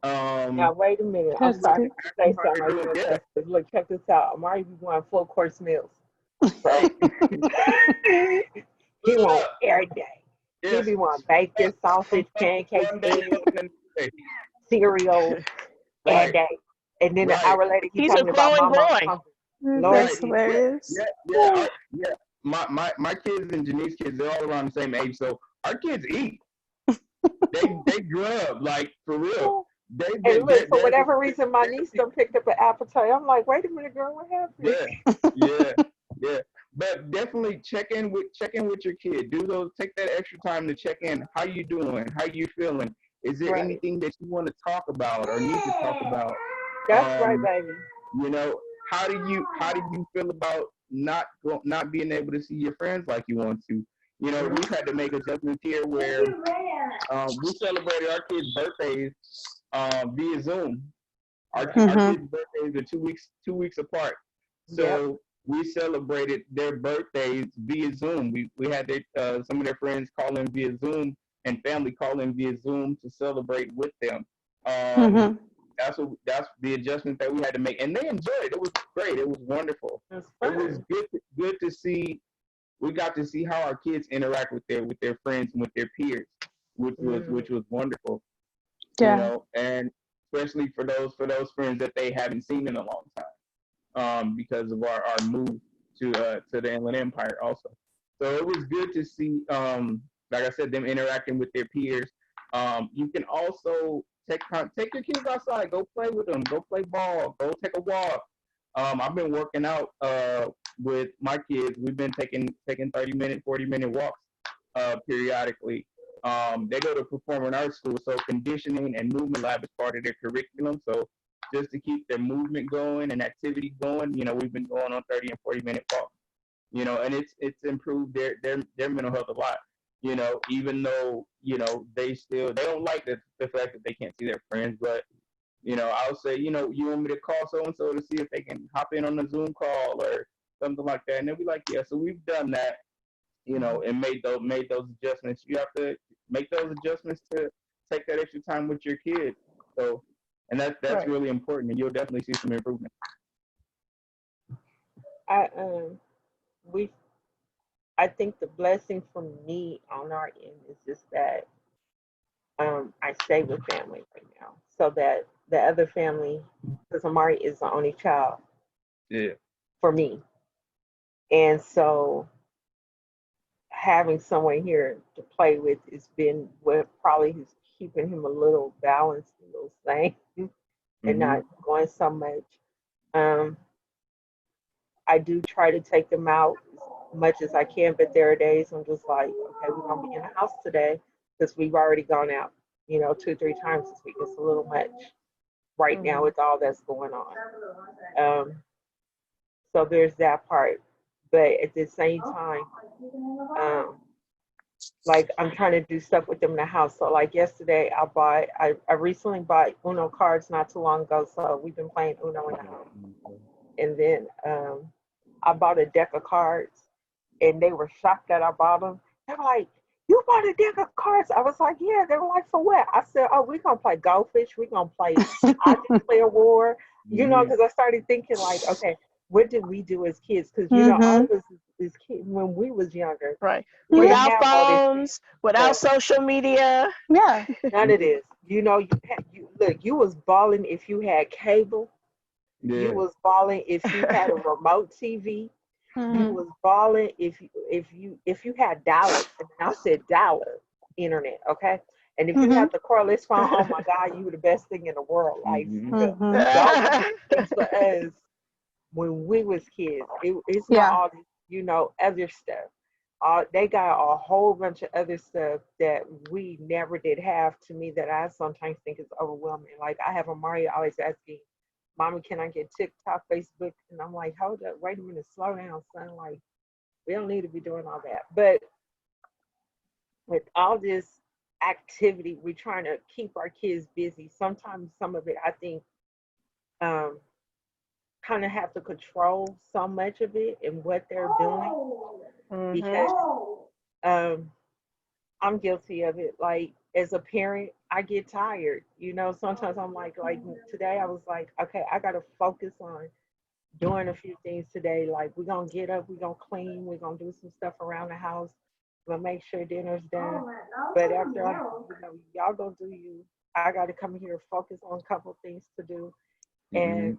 Speaker 1: Now wait a minute. I'm sorry to say something like fantastic. Look, check this out. Amari be wanting full course meals. So he wants every day. He be wanting bacon, sausage, pancakes, eggs, cereal, every day. And then an hour later,
Speaker 2: he's a growing boy.
Speaker 1: Lord,
Speaker 4: hilarious.
Speaker 3: Yeah. My kids and Jeannine's kids, they're all around the same age, so our kids eat. they grub, like, for real.
Speaker 1: And look, for whatever reason, my niece done picked up an appetite. I'm like, wait a minute, girl, what happened?
Speaker 3: Yeah. But definitely check in with your kid. Take that extra time to check in. How you doing? How you feeling? Is there anything that you want to talk about or need to talk about?
Speaker 1: That's right, baby.
Speaker 3: You know, how do you feel about not being able to see your friends like you want to? You know, we've had to make adjustments here where we celebrated our kids' birthdays via Zoom. Our kids' birthdays are 2 weeks apart. So we celebrated their birthdays via Zoom. We had some of their friends call in via Zoom and family call in via Zoom to celebrate with them. That's the adjustment that we had to make, and they enjoyed it. It was great. It was wonderful. It was good to see. We got to see how our kids interact with their friends and with their peers, which was wonderful.
Speaker 4: Yeah.
Speaker 3: You know, and especially for those friends that they haven't seen in a long time, because of our move to the Inland Empire also. So it was good to see, like I said, them interacting with their peers. You can also take your kids outside, go play with them, go play ball, go take a walk. I've been working out with my kids. We've been taking 30-minute, 40-minute walks periodically. They go to performing arts school, so conditioning and movement lab is part of their curriculum. So just to keep their movement going and activity going, you know, we've been going on 30 and 40-minute walks. You know, and it's improved their mental health a lot. You know, even though, you know, they don't like the fact that they can't see their friends, but, you know, I'll say, you know, you want me to call so and so to see if they can hop in on a Zoom call or something like that, and they'll be like, yeah. So we've done that, you know, and made those adjustments. You have to make those adjustments to take that extra time with your kids. So, and that's really important, and you'll definitely see some improvement.
Speaker 1: I think the blessing for me on our end is just that I stay with family right now, so that the other family, because Amari is the only child
Speaker 3: Yeah.
Speaker 1: for me, and so having someone here to play with has been what probably is keeping him a little balanced, a little sane, and not going so much. Um, I do try to take them out as much as I can, but there are days I'm just like, okay, we're gonna be in the house today because we've already gone out, 2, 3 times this week. It's a little much right now with all that's going on. So there's that part, but at the same time, like I'm trying to do stuff with them in the house. So like yesterday, I recently bought Uno cards not too long ago, so we've been playing Uno in the house. And then I bought a deck of cards, and they were shocked that I bought them. They were like, "You bought a deck of cards?" I was like, "Yeah." They were like, "For what?" I said, "Oh, we're gonna play Goldfish. We're gonna play I Declare War." Because I started thinking like, okay, what did we do as kids? Because all of us as kids when we was younger,
Speaker 2: Right.
Speaker 1: we didn't
Speaker 2: Without
Speaker 1: have all this
Speaker 2: phones, without social media.
Speaker 4: Yeah.
Speaker 1: none of this. You was balling if you had cable. You was balling if you had a remote TV. You was balling if you had dial-up, and I said dial-up internet, okay? And if you had the cordless phone, oh my God, you were the best thing in the world. Like those were big things for us when we was kids. It's not all this, other stuff. They got a whole bunch of other stuff that we never did have. To me, that I sometimes think is overwhelming. Like I have Amari always asking, "Mommy, can I get TikTok, Facebook?" And I'm like, "Hold up, wait a minute, slow down, son. Like we don't need to be doing all that." But with all this activity, we're trying to keep our kids busy. Sometimes some of it, I think, um, kind of have to control so much of it and what they're doing because I'm guilty of it. Like as a parent, I get tired. Sometimes I'm like today I was like, okay, I gotta focus on doing a few things today. Like we're gonna get up, we're gonna clean, we're gonna do some stuff around the house, we're gonna make sure dinner's done. But after y'all gonna do you, I gotta come here and focus on a couple things to do. And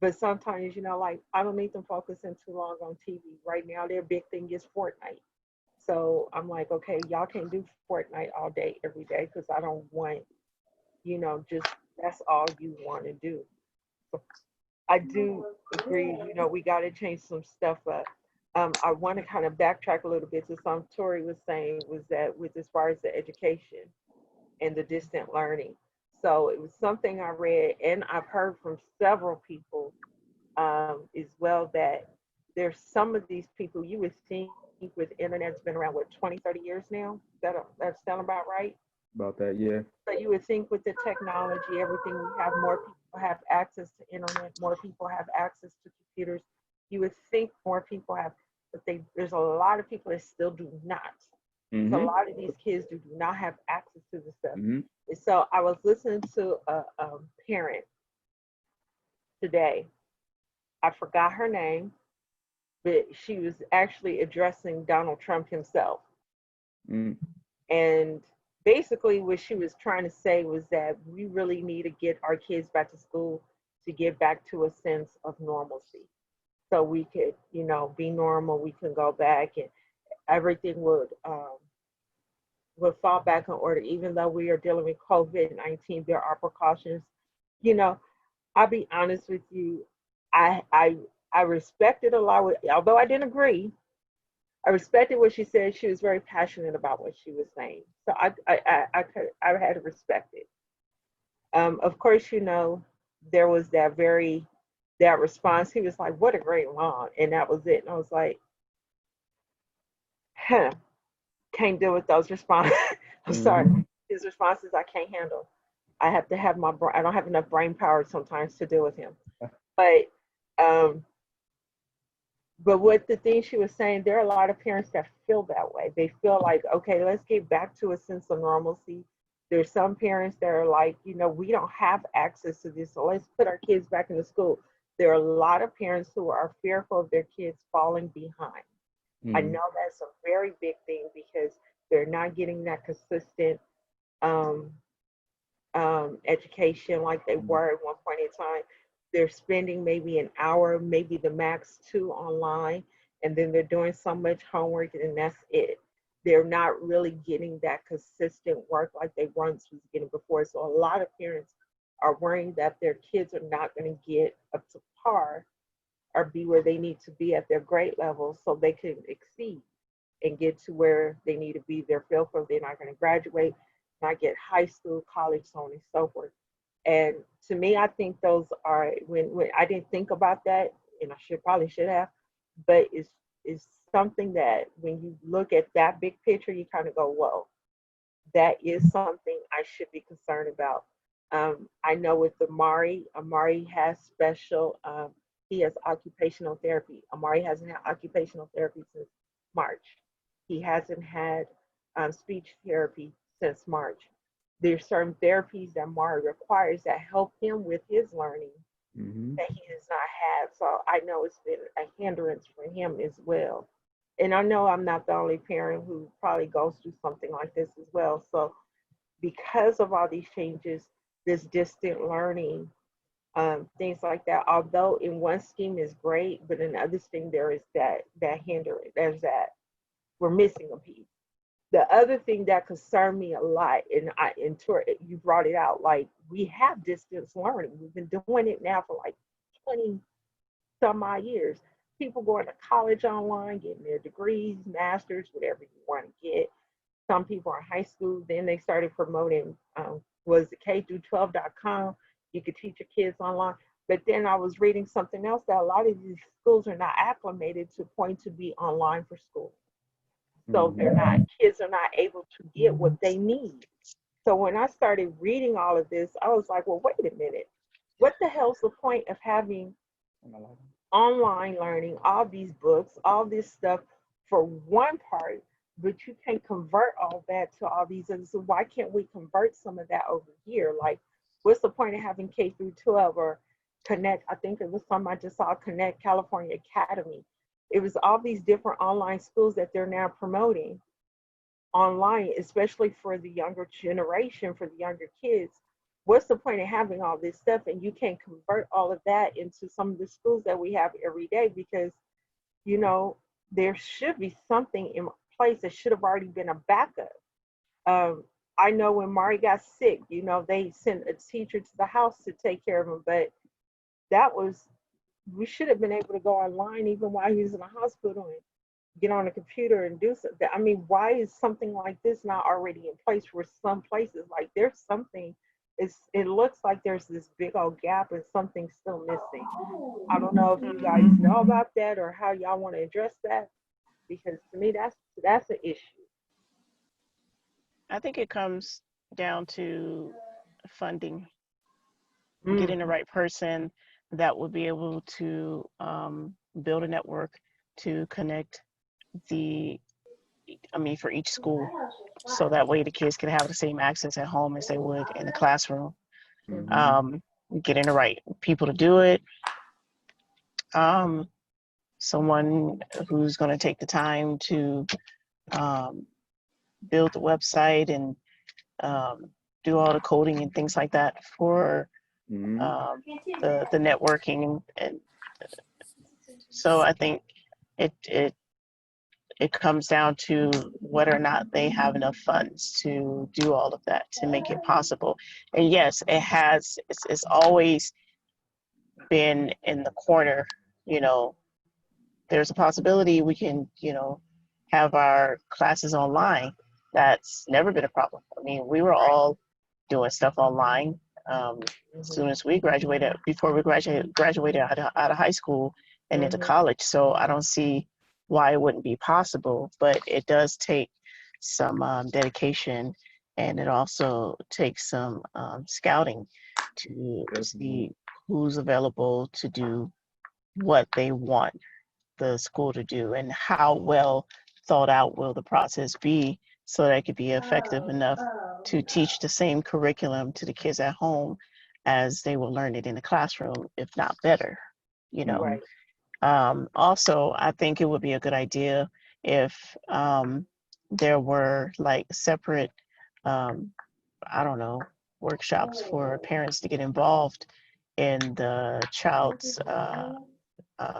Speaker 1: but sometimes, like I don't need them focusing too long on TV. Right now their big thing is Fortnite. So I'm like, okay, y'all can't do Fortnite all day, every day, because I don't want, just that's all you want to do. So I do agree, we got to change some stuff up. I want to kind of backtrack a little bit to something Tori was saying, was that with as far as the education and the distant learning. So it was something I read and I've heard from several people as well, that there's some of these people you would think with internet's been around, what, 20, 30 years now? That sound about right?
Speaker 3: About that, yeah.
Speaker 1: So you would think with the technology, everything we have, more people have access to internet, more people have access to computers. You would think more people have, but there's a lot of people that still do not. So a lot of these kids do not have access to the stuff. And so I was listening to a parent today. I forgot her name, but she was actually addressing Donald Trump himself. And basically what she was trying to say was that we really need to get our kids back to school to get back to a sense of normalcy. So we could, be normal, we can go back and everything would fall back in order. Even though we are dealing with COVID-19, there are precautions. I'll be honest with you, I respected a lot, although I didn't agree. I respected what she said. She was very passionate about what she was saying, so I had to respect it. Of course, there was that response. He was like, "What a great mom," and that was it. And I was like, "Huh, can't deal with those responses." I'm sorry, his responses I can't handle. I have to have I don't have enough brain power sometimes to deal with him. But But what the thing she was saying, there are a lot of parents that feel that way. They feel like, okay, let's get back to a sense of normalcy. There's some parents that are like, we don't have access to this, so let's put our kids back into school. There are a lot of parents who are fearful of their kids falling behind. I know that's a very big thing because they're not getting that consistent um, education like they were at one point in time. They're spending maybe an hour, maybe the max two online, and then they're doing so much homework and that's it. They're not really getting that consistent work like they once was getting before. So a lot of parents are worrying that their kids are not going to get up to par or be where they need to be at their grade level so they can exceed and get to where they need to be. They're fearful they're not going to graduate, not get high school, college, so on and so forth. And to me, I think those are when I didn't think about that, and I should have, but it's something that when you look at that big picture, you kind of go, whoa, that is something I should be concerned about. I know with Amari has special, he has occupational therapy. Amari hasn't had occupational therapy since March. He hasn't had speech therapy since March. There's certain therapies that Amari requires that help him with his learning that he does not have. So I know it's been a hindrance for him as well. And I know I'm not the only parent who probably goes through something like this as well. So because of all these changes, this distant learning, things like that, although in one scheme is great, but in the other scheme there is that hindrance. There's that we're missing a piece. The other thing that concerned me a lot, and you brought it out, like we have distance learning. We've been doing it now for like 20 some odd years. People going to college online, getting their degrees, masters, whatever you want to get. Some people are in high school. Then they started promoting, was it K through 12.com. You could teach your kids online. But then I was reading something else that a lot of these schools are not acclimated to point to be online for school. So kids are not able to get what they need. So when I started reading all of this, I was like, well, wait a minute. What the hell's the point of having online learning, all these books, all this stuff for one part, but you can't convert all that to all these others. So why can't we convert some of that over here? Like, what's the point of having K through 12 or Connect? I think it was some I just saw, Connect California Academy. It was all these different online schools that they're now promoting online, especially for the younger generation, for the younger kids. What's the point of having all this stuff and you can't convert all of that into some of the schools that we have every day? Because, you know, there should be something in place that should have already been a backup. I know when Mari got sick, you know, they sent a teacher to the house to take care of him, but we should have been able to go online even while he was in the hospital and get on a computer and do something. I mean, why is something like this not already in place for some places? Like there's something, it looks like there's this big old gap and something's still missing. I don't know if you guys know about that or how y'all want to address that, because to me that's an issue.
Speaker 2: I think it comes down to funding, getting the right person that will be able to build a network to connect for each school, so that way the kids can have the same access at home as they would in the classroom. Getting the right people to do it. Someone who's going to take the time to build the website and do all the coding and things like that for the networking. And so I think it comes down to whether or not they have enough funds to do all of that to make it possible. And yes, it's always been in the corner, you know. There's a possibility we can, you know, have our classes online. That's never been a problem. I mean, we were all doing stuff online as soon as we graduated, before we graduated out of high school and into college. So I don't see why it wouldn't be possible, but it does take some dedication, and it also takes some scouting to see who's available to do what they want the school to do, and how well thought out will the process be so that it could be effective enough to teach the same curriculum to the kids at home as they will learn it in the classroom, if not better, you know.
Speaker 1: Right.
Speaker 2: Also, I think it would be a good idea if there were like separate I don't know, workshops for parents to get involved in the child's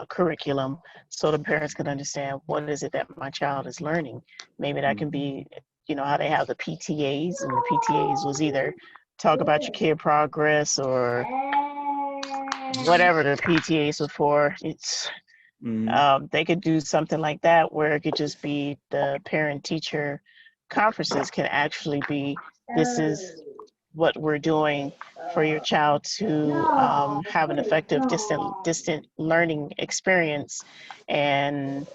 Speaker 2: curriculum, so the parents can understand what is it that my child is learning. Maybe that can be, how they have the PTAs, and the PTAs was either talk about your kid progress or whatever the PTAs were for. It's they could do something like that where it could just be the parent teacher conferences can actually be, this is what we're doing for your child to have an effective distant learning experience, and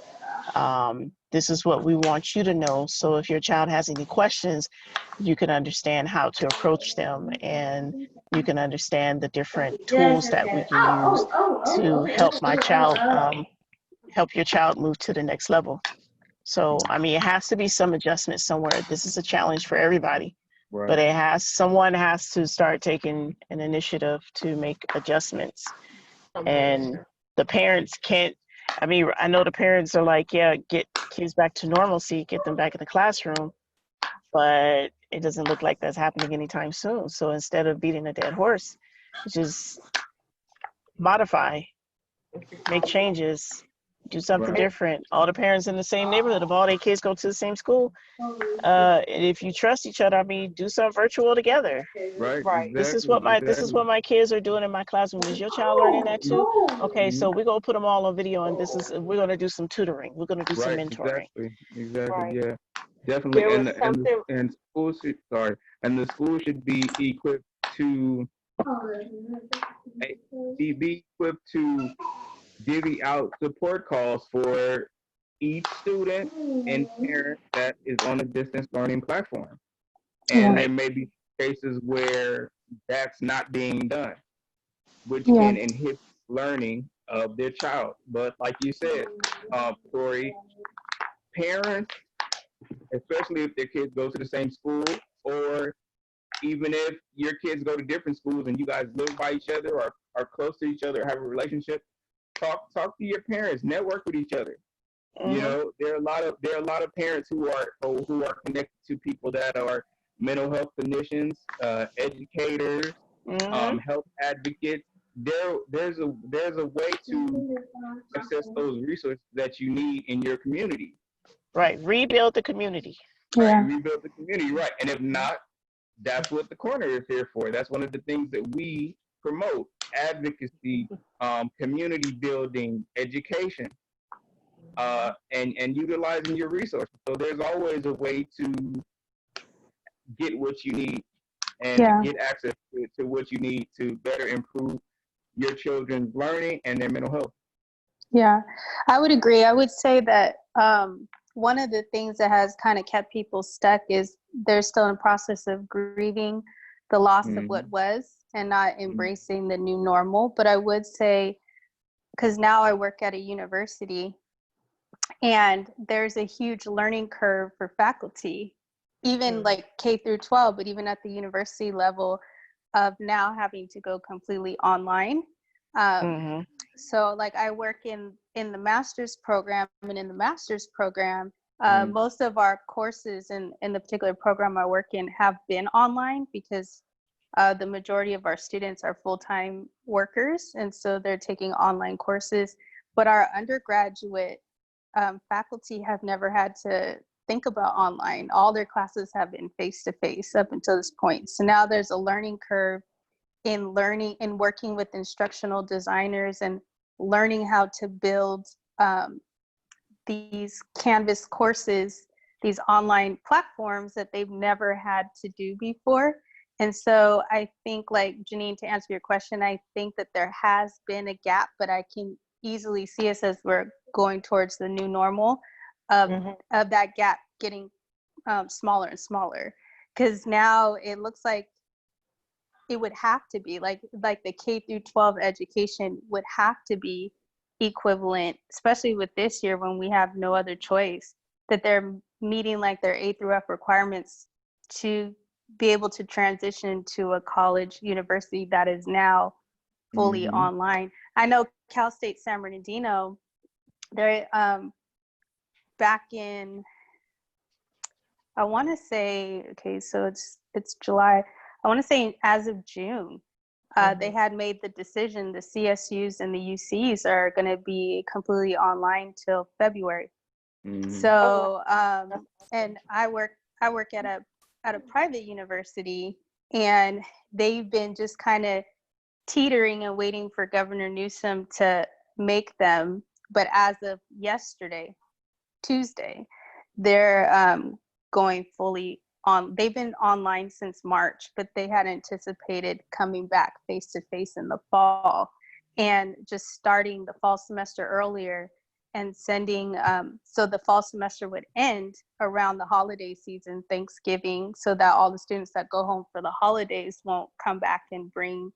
Speaker 2: this is what we want you to know. So if your child has any questions, you can understand how to approach them, and you can understand the different tools that we can use to help my child, help your child move to the next level. So, I mean, it has to be some adjustment somewhere. This is a challenge for everybody, but someone has to start taking an initiative to make adjustments. And the parents can't, I mean, I know the parents are like, yeah, get kids back to normalcy, get them back in the classroom, but it doesn't look like that's happening anytime soon. So instead of beating a dead horse, just modify, make changes, do something different. All the parents in the same neighborhood, if all their kids go to the same school, and if you trust each other, I mean, do some virtual together.
Speaker 3: Right.
Speaker 1: Right.
Speaker 2: This is what my kids are doing in my classroom. Is your child learning that too? Okay, so we're gonna put them all on video, and we're gonna do some tutoring. We're gonna do some mentoring.
Speaker 3: Exactly.
Speaker 1: Right.
Speaker 3: Yeah. Definitely.
Speaker 1: There was something.
Speaker 3: And schools should be equipped to be equipped to divvy out support calls for each student and parent that is on a distance learning platform. And there may be cases where that's not being done, which can inhibit learning of their child. But like you said, Tori, parents, especially if their kids go to the same school, or even if your kids go to different schools and you guys live by each other or are close to each other, have a relationship, talk to your parents, network with each other. You know, there are a lot of parents who are connected to people that are mental health clinicians, educators, health advocates. There's a way to access those resources that you need in your community.
Speaker 2: Right, rebuild the community.
Speaker 3: Right, rebuild the community. Right, and if not, that's what the corner is here for. That's one of the things that we promote: advocacy, community building, education. And utilizing your resources. So there's always a way to get what you need and to get access to what you need to better improve your children's learning and their mental health.
Speaker 4: Yeah, I would agree. I would say that one of the things that has kind of kept people stuck is they're still in the process of grieving the loss of what was and not embracing the new normal. But I would say, because now I work at a university, and there's a huge learning curve for faculty, even like K through 12, but even at the university level of now having to go completely online. So like I work in the master's program, and in the master's program, most of our courses in the particular program I work in have been online because the majority of our students are full-time workers. And so they're taking online courses, but our undergraduate faculty have never had to think about online. All their classes have been face-to-face up until this point. So now there's a learning curve in learning and working with instructional designers and learning how to build these Canvas courses, these online platforms that they've never had to do before. And so I think, like Jeannine, to answer your question, I think that there has been a gap, but I can easily see us as we're going towards the new normal of that gap getting smaller and smaller. Because now it looks like it would have to be like the K through 12 education would have to be equivalent, especially with this year when we have no other choice, that they're meeting like their A through F requirements to be able to transition to a college university that is now fully online. I know Cal State San Bernardino, they're back in, I want to say, okay, so it's it's July. I want to say as of June, they had made the decision the CSUs and the UCs are going to be completely online till February. So, and I work at a private university, and they've been just kind of teetering and waiting for Governor Newsom to make them. But as of yesterday, Tuesday, they're going fully on. They've been online since March, but they had anticipated coming back face to face in the fall, and just starting the fall semester earlier and sending. So the fall semester would end around the holiday season, Thanksgiving, so that all the students that go home for the holidays won't come back and bring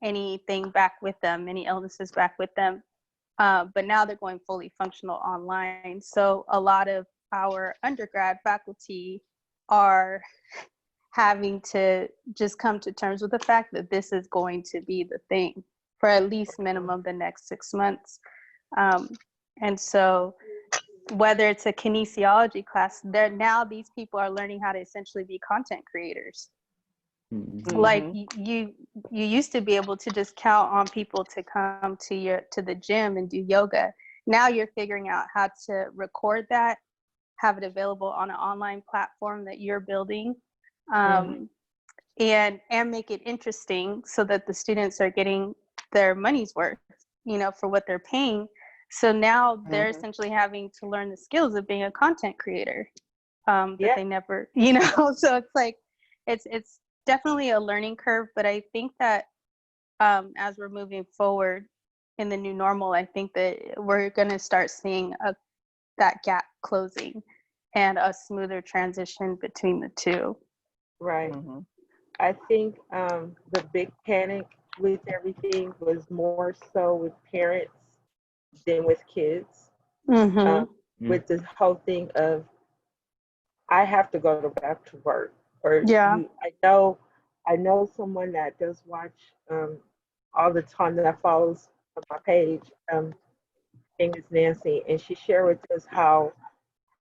Speaker 4: anything back with them, any illnesses back with them. But now they're going fully functional online. So a lot of our undergrad faculty are having to just come to terms with the fact that this is going to be the thing for at least minimum the next 6 months. And so whether it's a kinesiology class, now these people are learning how to essentially be content creators. Like you used to be able to just count on people to come to the gym and do yoga. Now you're figuring out how to record that, have it available on an online platform that you're building, and make it interesting so that the students are getting their money's worth, for what they're paying. So now they're essentially having to learn the skills of being a content creator that they never, so it's like, it's definitely a learning curve, but I think that as we're moving forward in the new normal, I think that we're going to start seeing that gap closing and a smoother transition between the two.
Speaker 1: Right. I think the big panic with everything was more so with parents than with kids. With this whole thing of, I have to go back to work, or I know someone that does watch all the time, that follows my page. Name is Nancy, and she shared with us how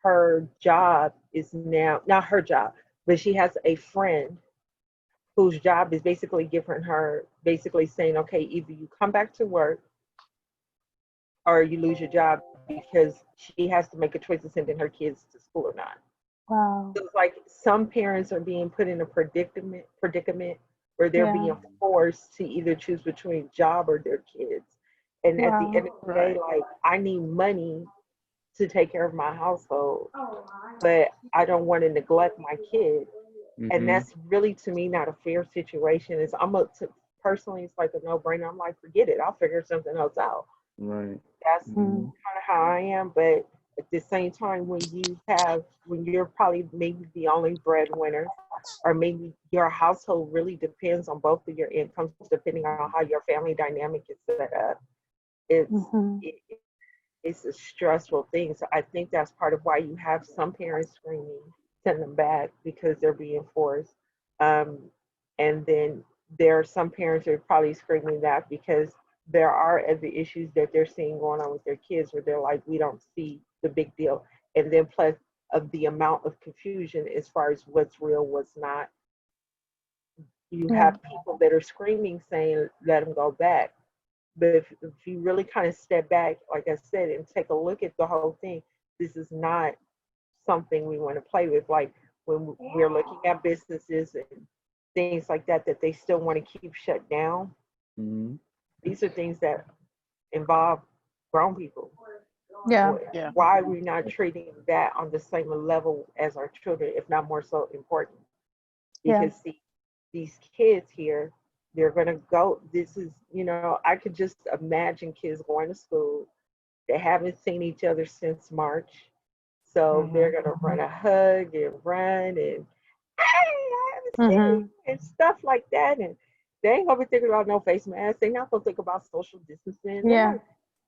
Speaker 1: her job is now, not her job, but she has a friend whose job is basically giving her, basically saying, okay, either you come back to work or you lose your job, because she has to make a choice of sending her kids to school or not.
Speaker 4: Wow.
Speaker 1: So it's like some parents are being put in a predicament where they're being forced to either choose between job or their kids. And at the end of the day, like, I need money to take care of my household, but I don't want to neglect my kid. And that's really, to me, not a fair situation. Personally, it's like a no-brainer. I'm like, forget it. I'll figure something else out.
Speaker 3: Right.
Speaker 1: That's kind of how I am. But at the same time, when you're probably maybe the only breadwinner, or maybe your household really depends on both of your incomes, depending on how your family dynamic is set up, it's a stressful thing. So I think that's part of why you have some parents screaming, send them back, because they're being forced. And then there are some parents that are probably screaming that because there are other issues that they're seeing going on with their kids, where they're like, we don't see the big deal. And then plus of the amount of confusion as far as what's real, what's not. You have people that are screaming, saying, let them go back. But if you really kind of step back, like I said, and take a look at the whole thing, this is not something we want to play with. Like when we're looking at businesses and things like that, that they still want to keep shut down. These are things that involve grown people. Why are we not treating that on the same level as our children, if not more so important? Because these kids here, they're going to go, I could just imagine kids going to school. They haven't seen each other since March. So they're going to run a hug and run and, hey, I haven't seen you, and stuff like that. And they ain't going to be thinking about no face mask. They're not going to think about social distancing.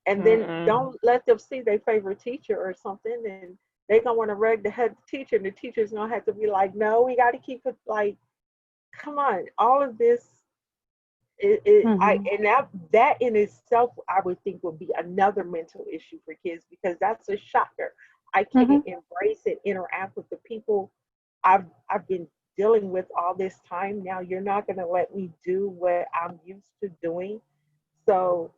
Speaker 1: And then don't let them see their favorite teacher or something. And they're going to want to rug the head teacher. And the teacher's going to have to be like, no, we got to keep it like, come on. All of this. That in itself, I would think would be another mental issue for kids, because that's a shocker. I can't embrace and interact with the people I've been dealing with all this time now. You're not going to let me do what I'm used to doing. So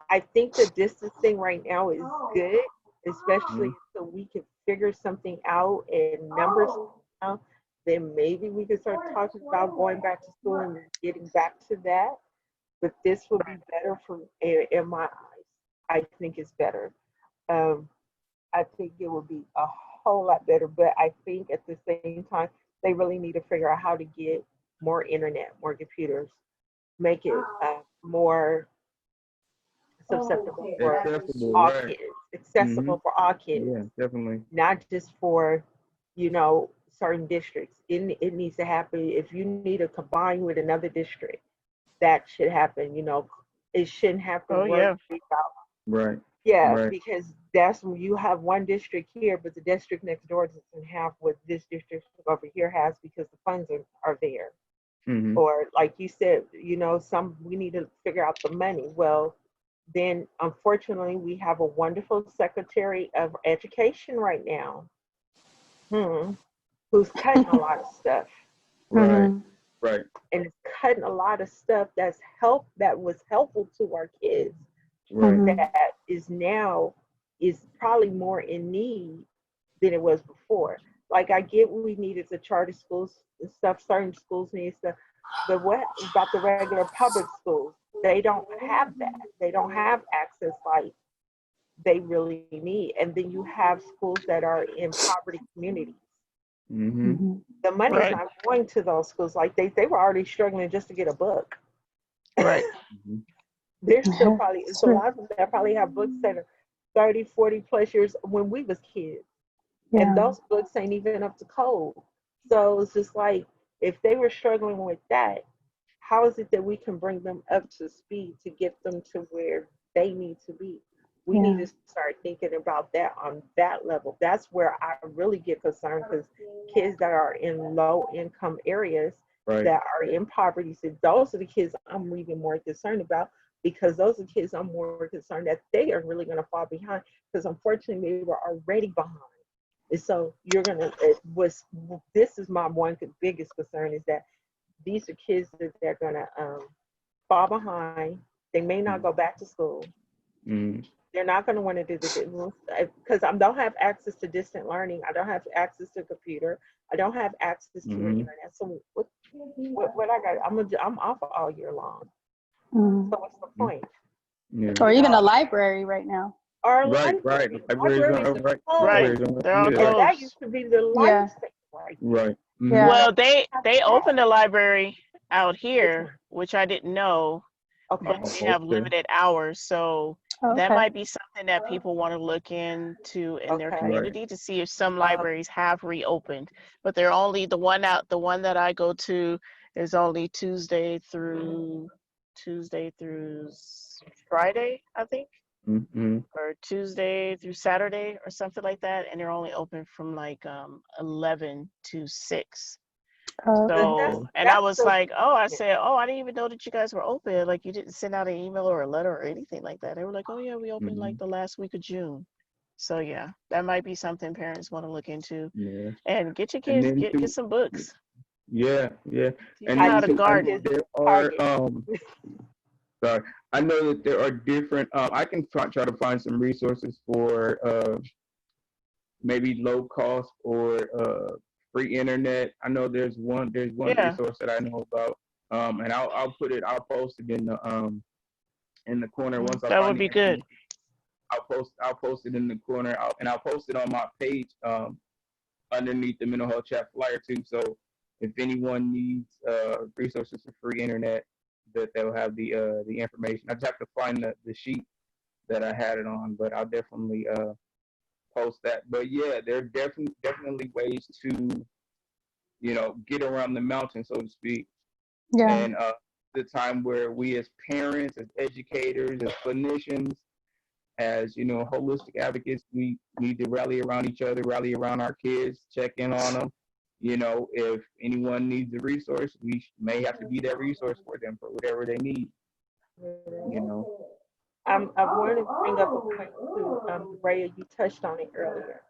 Speaker 1: I think the distance thing right now is good, especially so we can figure something out and numbers out. Then maybe we can start talking about going back to school and getting back to that. But this will be better for in my eyes. I think it's better. Um, I think it would be a whole lot better. But I think at the same time, they really need to figure out how to get more internet, more computers, make it more susceptible for
Speaker 3: Accessible,
Speaker 1: all
Speaker 3: right?
Speaker 1: kids, accessible for all kids,
Speaker 3: Yeah, definitely.
Speaker 1: not just for, certain districts. It needs to happen. If you need to combine with another district, that should happen. It shouldn't have to
Speaker 2: Oh
Speaker 1: worry
Speaker 2: yeah.
Speaker 1: about.
Speaker 3: Right.
Speaker 1: Yeah,
Speaker 3: Right.
Speaker 1: because that's when you have one district here, but the district next door doesn't have what this district over here has because the funds are there.
Speaker 3: Mm-hmm.
Speaker 1: Or like you said, some we need to figure out the money. Well, then unfortunately we have a wonderful Secretary of Education right now, hmm, who's cutting a lot of stuff.
Speaker 3: Right.
Speaker 4: Mhm.
Speaker 3: Right.
Speaker 1: And it's cutting a lot of stuff that was helpful to our kids
Speaker 3: Right.
Speaker 4: Mhm.
Speaker 1: that is probably more in need than it was before. Like I get we needed the charter schools and stuff, certain schools need stuff, but what about the regular public schools? They don't have that. They don't have access like they really need. And then you have schools that are in poverty communities.
Speaker 3: Mm-hmm.
Speaker 4: Mhm.
Speaker 1: The money's
Speaker 2: Right.
Speaker 1: not going to those schools. Like they were already struggling just to get a book.
Speaker 2: Right.
Speaker 3: Mm-hmm.
Speaker 1: They're still
Speaker 4: Yeah,
Speaker 1: probably,
Speaker 4: it's
Speaker 1: it's a
Speaker 4: true.
Speaker 1: lot of them that probably have books that are 30, 40 plus years when we was kids. And
Speaker 4: Yeah.
Speaker 1: those books ain't even up to code. So it's just like, if they were struggling with that, how is it that we can bring them up to speed to get them to where they need to be? We need
Speaker 4: Yeah.
Speaker 1: to start thinking about that on that level. That's where I really get concerned because kids that are in low income areas
Speaker 3: Right.
Speaker 1: that are in poverty, so those are the kids I'm even more concerned about because those are kids I'm more concerned that they are really going to fall behind because unfortunately they were already behind. And so you're gonna. It was. This is my one biggest concern is that these are kids that they're gonna fall behind. They may not go back to school.
Speaker 3: Mm-hmm.
Speaker 1: They're not gonna want to do the because I don't have access to distant learning. I don't have access to a computer. I don't have access to an
Speaker 3: Mm-hmm.
Speaker 1: internet. So what I got? I'm off all year long.
Speaker 4: Mhm.
Speaker 1: So what's the point?
Speaker 3: Yeah.
Speaker 4: Or
Speaker 1: You
Speaker 4: even a
Speaker 1: know,
Speaker 4: library right now.
Speaker 1: our
Speaker 3: Right. Right.
Speaker 1: libraries are
Speaker 3: Right.
Speaker 2: Right.
Speaker 1: closed,
Speaker 3: Libraries on.
Speaker 2: They're all
Speaker 3: Yeah.
Speaker 1: and that
Speaker 2: closed.
Speaker 1: used to be the
Speaker 4: Yeah.
Speaker 1: lifesaver right there.
Speaker 3: Right. Mm-hmm.
Speaker 4: Yeah.
Speaker 2: Well, they opened a library out
Speaker 1: Which
Speaker 2: here,
Speaker 1: one?
Speaker 2: which I didn't know, but
Speaker 1: Okay.
Speaker 3: Oh,
Speaker 2: they have
Speaker 3: okay.
Speaker 2: limited hours. So
Speaker 4: Oh,
Speaker 2: that
Speaker 4: okay.
Speaker 2: might be something that people want to look into in their
Speaker 1: Okay.
Speaker 3: Right.
Speaker 2: community to see if some
Speaker 1: Um,
Speaker 2: libraries have reopened. But they're only the one that I go to is only Tuesday through Friday, I think,
Speaker 3: Mm-hmm.
Speaker 2: or Tuesday through Saturday or something like that, and they're only open from like 11 to 6.
Speaker 4: Oh,
Speaker 1: but
Speaker 4: okay.
Speaker 1: that's
Speaker 3: Okay.
Speaker 2: And I
Speaker 1: that's
Speaker 2: was
Speaker 1: so
Speaker 2: like, oh, I
Speaker 1: convenient.
Speaker 2: said, oh, I didn't even know that you guys were open. Like, you didn't send out an email or a letter or anything like that. They were like, oh, yeah, we opened
Speaker 3: Mm-hmm.
Speaker 2: like the last week of June. So, yeah, that might be something parents want to look into.
Speaker 3: Yeah.
Speaker 2: And get your
Speaker 3: And
Speaker 2: kids,
Speaker 3: then
Speaker 2: get
Speaker 3: too.
Speaker 2: some books.
Speaker 3: Yeah. Yeah.
Speaker 2: Teach
Speaker 3: And
Speaker 2: them
Speaker 1: I
Speaker 2: how
Speaker 3: then
Speaker 2: to
Speaker 3: too.
Speaker 1: teach
Speaker 3: I
Speaker 1: my
Speaker 3: know
Speaker 2: garden.
Speaker 1: kids
Speaker 3: there are
Speaker 1: Target.
Speaker 3: Sorry. I know that there are different. I can try to find some resources for maybe low cost or free internet. I know there's one
Speaker 2: Yeah.
Speaker 3: resource that I know about. And I'll post it in the corner once I
Speaker 2: That
Speaker 3: find
Speaker 2: would
Speaker 3: the
Speaker 2: be good.
Speaker 3: information. I'll post it in the corner and I'll post it on my page underneath the mental health chat flyer too. So if anyone needs resources for free internet, that they'll have the information. I just have to find the sheet that I had it on, but I'll definitely post that. But yeah, there are definitely ways to get around the mountain, so to speak.
Speaker 4: Yeah.
Speaker 3: And the time where we as parents, as educators, as clinicians, as holistic advocates, we need to rally around each other, rally around our kids, check in on them. If anyone needs a resource, we may have to be that resource for them for whatever they need. You know.
Speaker 1: I wanted to bring up a point too, Raya, you touched on it earlier.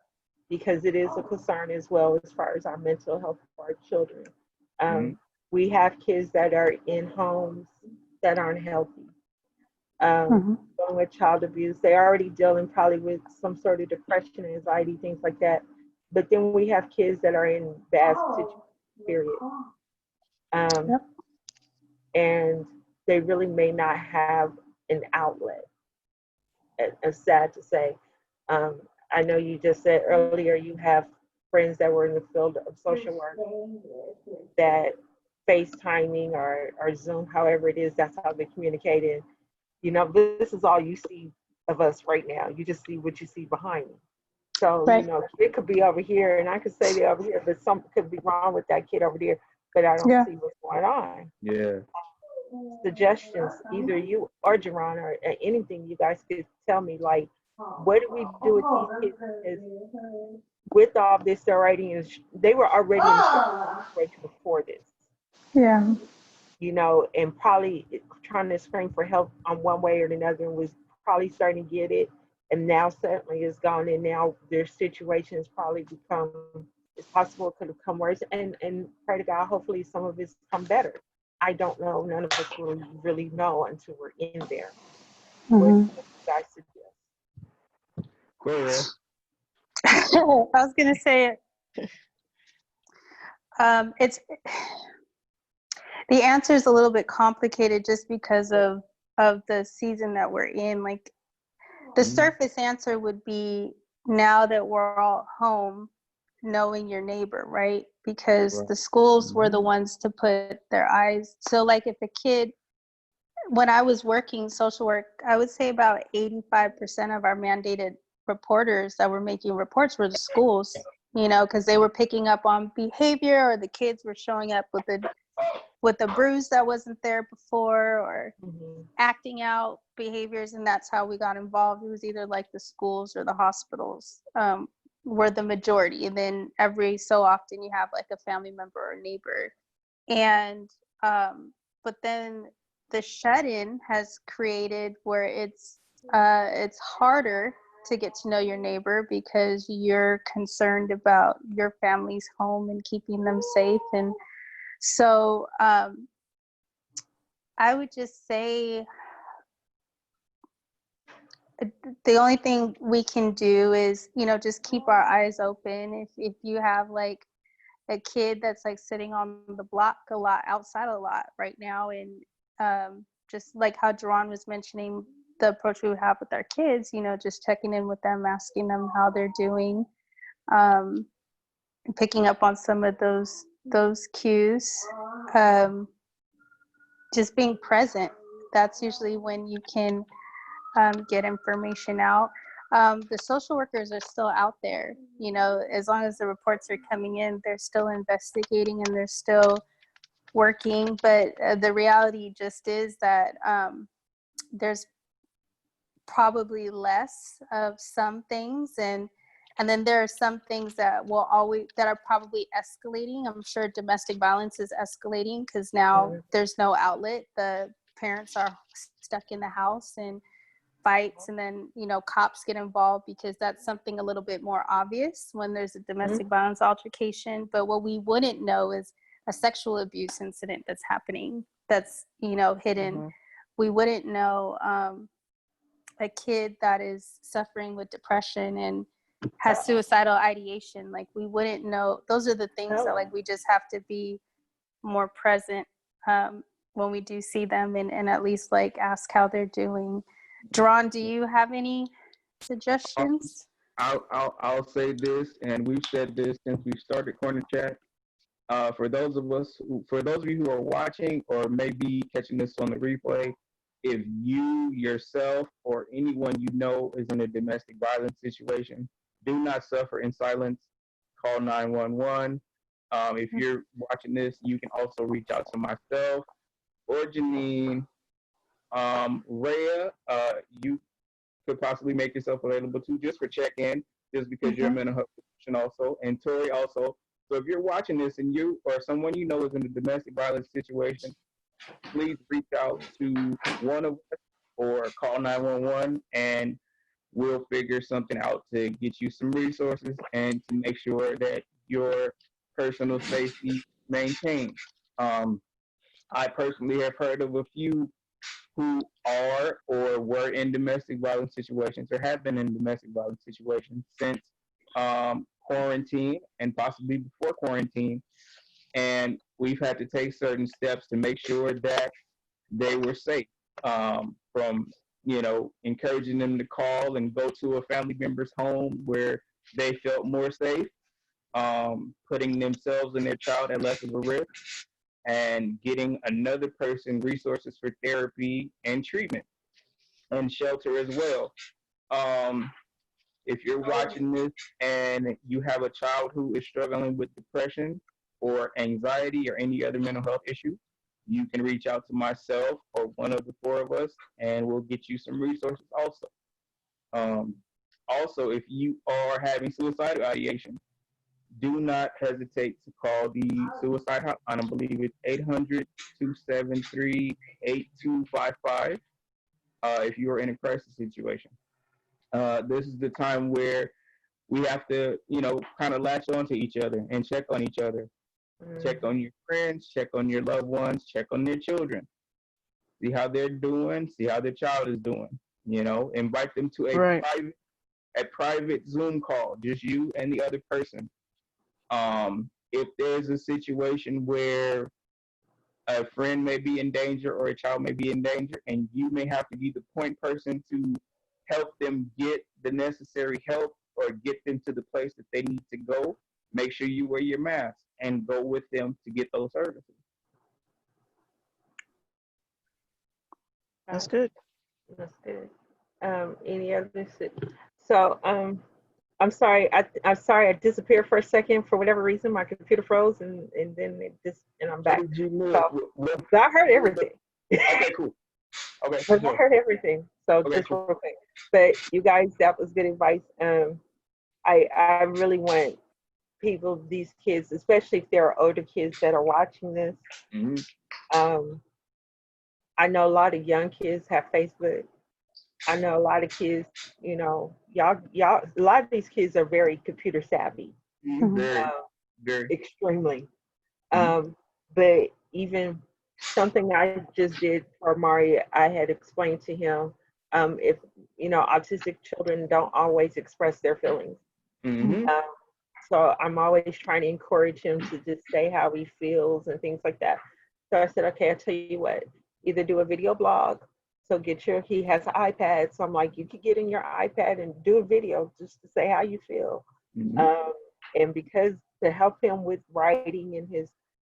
Speaker 1: because it is a concern as well as far as our mental health for our children.
Speaker 3: Mm-hmm.
Speaker 1: We have kids that are in homes that aren't healthy, dealing with child abuse. They're already dealing probably with some sort of depression, anxiety, things like that. But then we have kids that are in bad situations, period.
Speaker 4: Yep.
Speaker 1: And they really may not have an outlet. It's sad to say. I know you just said earlier you have friends that were in the field of social work that FaceTiming or Zoom, however it is, that's how they communicated. You know, this is all you see of us right now. You just see what you see behind me. So,
Speaker 4: Right.
Speaker 1: you know, it could be over here and I could say they're over here, but something could be wrong with that kid over there, but I don't
Speaker 4: Yeah.
Speaker 1: see what's going on.
Speaker 3: Yeah.
Speaker 1: Suggestions, either you or Jarron or anything you guys could tell me, like, what do we do with these kids? Because with all this already, they were already in a situation before this,
Speaker 4: Yeah.
Speaker 1: you know, and probably trying to scream for help on one way or another and was probably starting to get it. And now certainly is gone. And now their situation has probably become, it's possible it could have come worse. And pray to God, hopefully some of it's come better. I don't know. None of us will really know until we're in there. What do you guys suggest?
Speaker 3: Go ahead.
Speaker 4: I was gonna say it's the answer is a little bit complicated just because of the season that we're in. Like the surface answer would be, now that we're all home, knowing your neighbor, right? Because the schools were the ones to put their eyes. So like if a kid, when I was working social work, I would say about 85% of our mandated reporters that were making reports were the schools, you know, because they were picking up on behavior, or the kids were showing up with a bruise that wasn't there before, or acting out behaviors, and that's how we got involved. It was either like the schools or the hospitals were the majority, and then every so often you have like a family member or neighbor. And but then the shut-in has created where it's harder to get to know your neighbor because you're concerned about your family's home and keeping them safe. And so I would just say the only thing we can do is, you know, just keep our eyes open. If you have like a kid that's like sitting on the block a lot, outside a lot right now, and just like how Jarron was mentioning, the approach we would have with our kids, you know, just checking in with them, asking them how they're doing, picking up on some of those cues, just being present. That's usually when you can get information out. The social workers are still out there, you know, as long as the reports are coming in, they're still investigating and they're still working. But the reality just is that there's probably less of some things, and then there are some things that are probably escalating. I'm sure domestic violence is escalating because now there's no outlet. The parents are stuck in the house and fights, and then, you know, cops get involved because that's something a little bit more obvious when there's a domestic violence altercation. But what we wouldn't know is a sexual abuse incident that's happening that's, you know, hidden. We wouldn't know a kid that is suffering with depression and has suicidal ideation. Like we wouldn't know. Those are the things that like we just have to be more present when we do see them, and at least like ask how they're doing. Jarron, do you have any suggestions?
Speaker 3: I'll say this, and we've said this since we started Corner Chat. For those of you who are watching or maybe catching this on the replay, if you yourself or anyone you know is in a domestic violence situation, do not suffer in silence. Call 911. If you're watching this, you can also reach out to myself or Jeannine. Raaya, you could possibly make yourself available too, just for check-in, just because you're a mental health professional also, and Tori also. So if you're watching this and you or someone you know is in a domestic violence situation, please reach out to one of us or call 911, and we'll figure something out to get you some resources and to make sure that your personal safety maintained. Um, I personally have heard of a few who are or were in domestic violence situations or have been in domestic violence situations since quarantine and possibly before quarantine. And we've had to take certain steps to make sure that they were safe, from, encouraging them to call and go to a family member's home where they felt more safe, putting themselves and their child at less of a risk, and getting another person resources for therapy and treatment and shelter as well. Um, if you're watching this and you have a child who is struggling with depression or anxiety or any other mental health issue, you can reach out to myself or one of the four of us, and we'll get you some resources also. Um, Also, if you are having suicidal ideation, do not hesitate to call the suicide hotline. I believe it's 800-273-8255 if you are in a crisis situation. This is the time where we have to, kind of latch on to each other and check on each other. Check on your friends, check on your loved ones, check on their children. See how they're doing, see how their child is doing. Invite them to
Speaker 2: Right.
Speaker 3: a private Zoom call, just you and the other person. If there's a situation where a friend may be in danger or a child may be in danger, and you may have to be the point person to help them get the necessary help or get them to the place that they need to go, make sure you wear your mask and go with them to get those services.
Speaker 2: That's good.
Speaker 1: That's good. Any other? So, I'm sorry. I'm sorry. I disappeared for a second for whatever reason. My computer froze, and then and I'm back.
Speaker 3: What did you miss?
Speaker 1: So I heard everything.
Speaker 3: Okay, cool. Okay,
Speaker 1: But
Speaker 3: sure.
Speaker 1: I heard everything. So
Speaker 3: Okay,
Speaker 1: just
Speaker 3: cool.
Speaker 1: real quick. But you guys, that was good advice. I really want people, these kids, especially if there are older kids that are watching this.
Speaker 3: Mm-hmm.
Speaker 1: I know a lot of young kids have Facebook. I know a lot of kids, y'all, a lot of these kids are very computer savvy,
Speaker 3: Very, very.
Speaker 1: extremely.
Speaker 3: Mhm.
Speaker 1: But even something I just did for Mario, I had explained to him, if, autistic children don't always express their feelings.
Speaker 3: Mm-hmm.
Speaker 1: So I'm always trying to encourage him to just say how he feels and things like that. So I said, okay, I'll tell you what, either do a video blog. So he has an iPad. So I'm like, you could get in your iPad and do a video just to say how you feel.
Speaker 3: Mm-hmm.
Speaker 1: And because to help him with writing and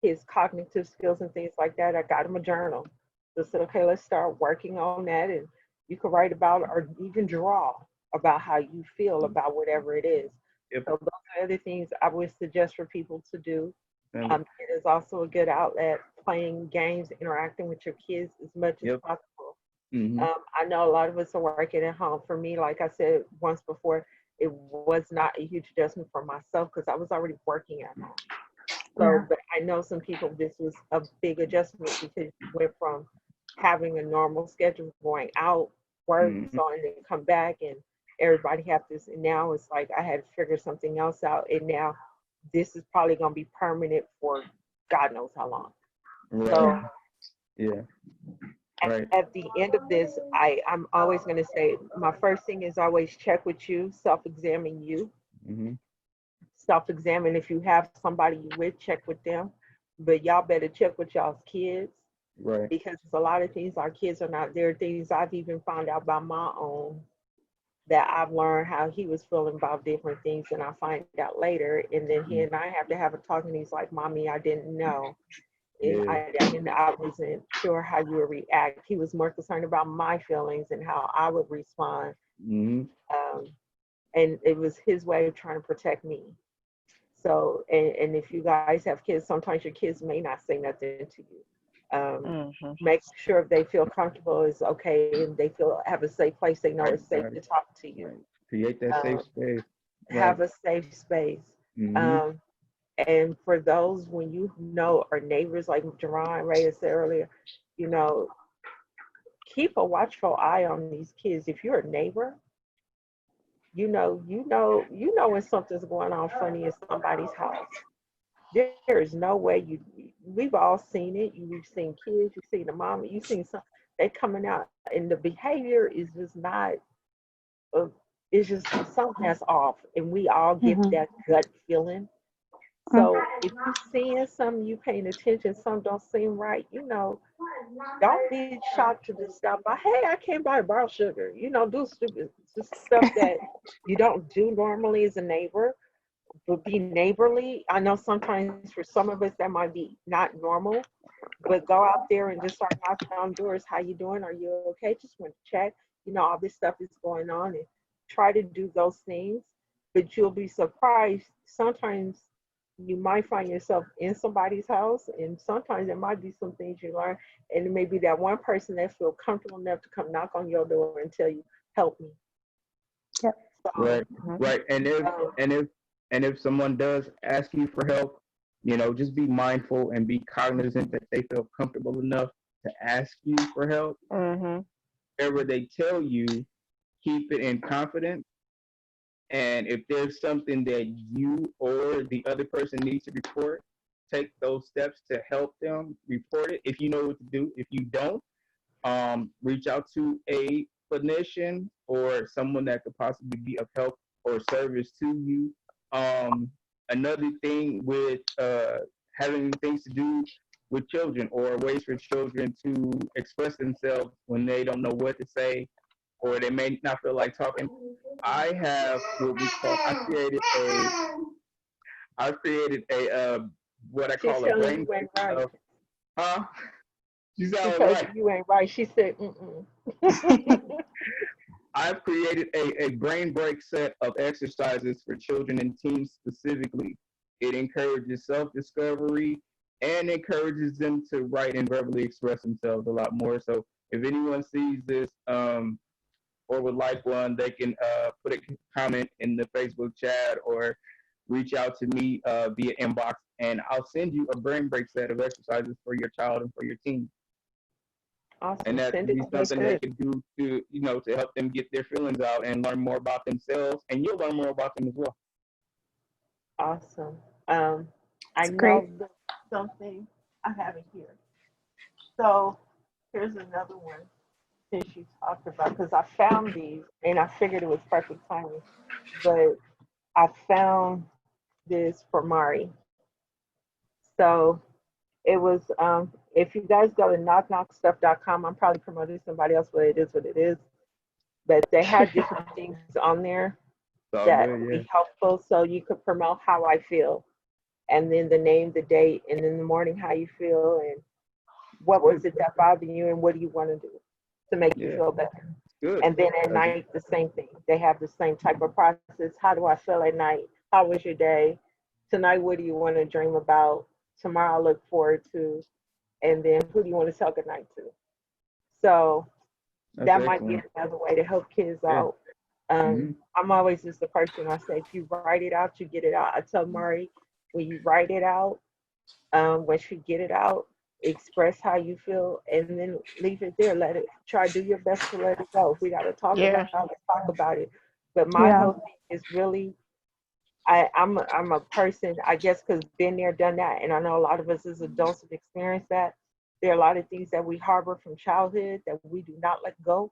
Speaker 1: his cognitive skills and things like that, I got him a journal. So I said, okay, let's start working on that. And you can write about or even draw about how you feel about whatever it is.
Speaker 3: Yep.
Speaker 1: So those are other things I would suggest for people to do.
Speaker 3: Yep.
Speaker 1: It is also a good outlet, playing games, interacting with your kids as much as
Speaker 3: Yep.
Speaker 1: possible.
Speaker 3: Mm-hmm.
Speaker 1: I know a lot of us are working at home. For me, like I said once before, it was not a huge adjustment for myself because I was already working at home. So, but I know some people, this was a big adjustment because you went from having a normal schedule, going out, work, so and then come back, and everybody have this. And now it's like I had to figure something else out, and now this is probably going to be permanent for God knows how long.
Speaker 3: Right.
Speaker 1: So,
Speaker 3: yeah. Right.
Speaker 1: At the end of this, I'm always going to say my first thing is always check with you, self-examine you.
Speaker 3: Mm-hmm.
Speaker 1: Self-examine. If you have somebody you with, check with them, but y'all better check with y'all's kids.
Speaker 3: Right.
Speaker 1: Because there's a lot of things our kids are not. There are things I've even found out by my own that I've learned how he was feeling about different things, and I find out later, and then he and I have to have a talk, and he's like, "Mommy, I didn't know, and I wasn't sure how you would react." He was more concerned about my feelings and how I would respond, and it was his way of trying to protect me. So, and if you guys have kids, sometimes your kids may not say nothing to you. Make sure if they feel comfortable is okay, and they have a safe place. They know it's safe to talk to you.
Speaker 3: Right. Create that safe space.
Speaker 1: Have a safe space. And for those when you know are neighbors, like Jarron, Raaya said earlier, keep a watchful eye on these kids. If you're a neighbor, you know when something's going on funny in somebody's house. There is no way we've all seen it. We've seen kids, you've seen the mom, you've seen some, they coming out and the behavior is just not, uh, it's just something that's off. And we all get
Speaker 4: Mhm.
Speaker 1: that gut feeling.
Speaker 4: Mm.
Speaker 1: So if you're seeing something, you paying attention, some don't seem right, don't be shocked to just stop by. Hey, I came by to borrow sugar. Do stupid just stuff that you don't do normally as a neighbor, but be neighborly. I know sometimes for some of us that might be not normal, but go out there and just start knocking on doors. How you doing? Are you okay? Just want to check. All this stuff is going on, and try to do those things. But you'll be surprised. Sometimes you might find yourself in somebody's house, and sometimes there might be some things you learn, and it may be that one person that feel comfortable enough to come knock on your door and tell you, "Help me."
Speaker 4: Yep.
Speaker 1: So,
Speaker 3: Right, right.
Speaker 1: um,
Speaker 3: And if someone does ask you for help, just be mindful and be cognizant that they feel comfortable enough to ask you for help.
Speaker 2: Mm-hmm.
Speaker 3: Whatever they tell you, keep it in confidence. And if there's something that you or the other person needs to report, take those steps to help them report it. If you know what to do, if you don't, reach out to a clinician or someone that could possibly be of help or service to you. Another thing with having things to do with children or ways for children to express themselves when they don't know what to say or they may not feel like talking. I have what we call. I created a what I
Speaker 1: she's
Speaker 3: call a
Speaker 1: telling
Speaker 3: brain
Speaker 1: you ain't right.
Speaker 3: of huh. You
Speaker 1: She
Speaker 3: sound
Speaker 1: told you
Speaker 3: right.
Speaker 1: you ain't right. She said, "Mm-mm."
Speaker 3: I've created a brain break set of exercises for children and teens specifically. It encourages self discovery and encourages them to write and verbally express themselves a lot more. So if anyone sees this or would like one, they can put a comment in the Facebook chat or reach out to me via inbox, and I'll send you a brain break set of exercises for your child and for your teen. And
Speaker 1: Awesome.
Speaker 3: that
Speaker 1: Send
Speaker 3: could
Speaker 1: it
Speaker 3: be
Speaker 1: to me
Speaker 2: That's
Speaker 3: something they
Speaker 2: good.
Speaker 3: could do to help them get their feelings out and learn more about themselves, and you'll learn more about them as well.
Speaker 1: Awesome. Um, I
Speaker 4: It's great.
Speaker 1: know something. I have it here. So here's another one since you talked about, because I found these and I figured it was perfect timing, but I found this for Mari. So it was, if you guys go to knockknockstuff.com, I'm probably promoting somebody else, but it is what it is. But they had different things on there
Speaker 3: It's all
Speaker 1: that
Speaker 3: good,
Speaker 1: would
Speaker 3: yeah.
Speaker 1: be helpful. So you could promote how I feel, and then the name, the date, and in the morning how you feel, and what was
Speaker 3: Good.
Speaker 1: it that bothered you, and what do you want to do to make you
Speaker 3: Yeah,
Speaker 1: feel better.
Speaker 3: good.
Speaker 1: And then at night, the same thing. They have the same type of process. How do I feel at night? How was your day? Tonight, what do you want to dream about? Tomorrow, I look forward to. And then, who do you want to tell good night to? So
Speaker 3: That's
Speaker 1: that might be
Speaker 3: excellent.
Speaker 1: another way to help kids
Speaker 3: Yeah.
Speaker 1: out.
Speaker 3: Hmm.
Speaker 1: I'm always just the person I say, if you write it out, you get it out. I tell Mari, when you write it out, once you get it out, express how you feel, and then leave it there. Let it try. Do your best to let it go. If we got to talk about
Speaker 2: Yeah.
Speaker 1: it, let's talk about it. But my
Speaker 4: Yeah.
Speaker 1: whole thing is really, I'm a person, I guess, because been there, done that, and I know a lot of us as adults have experienced that. There are a lot of things that we harbor from childhood that we do not let go,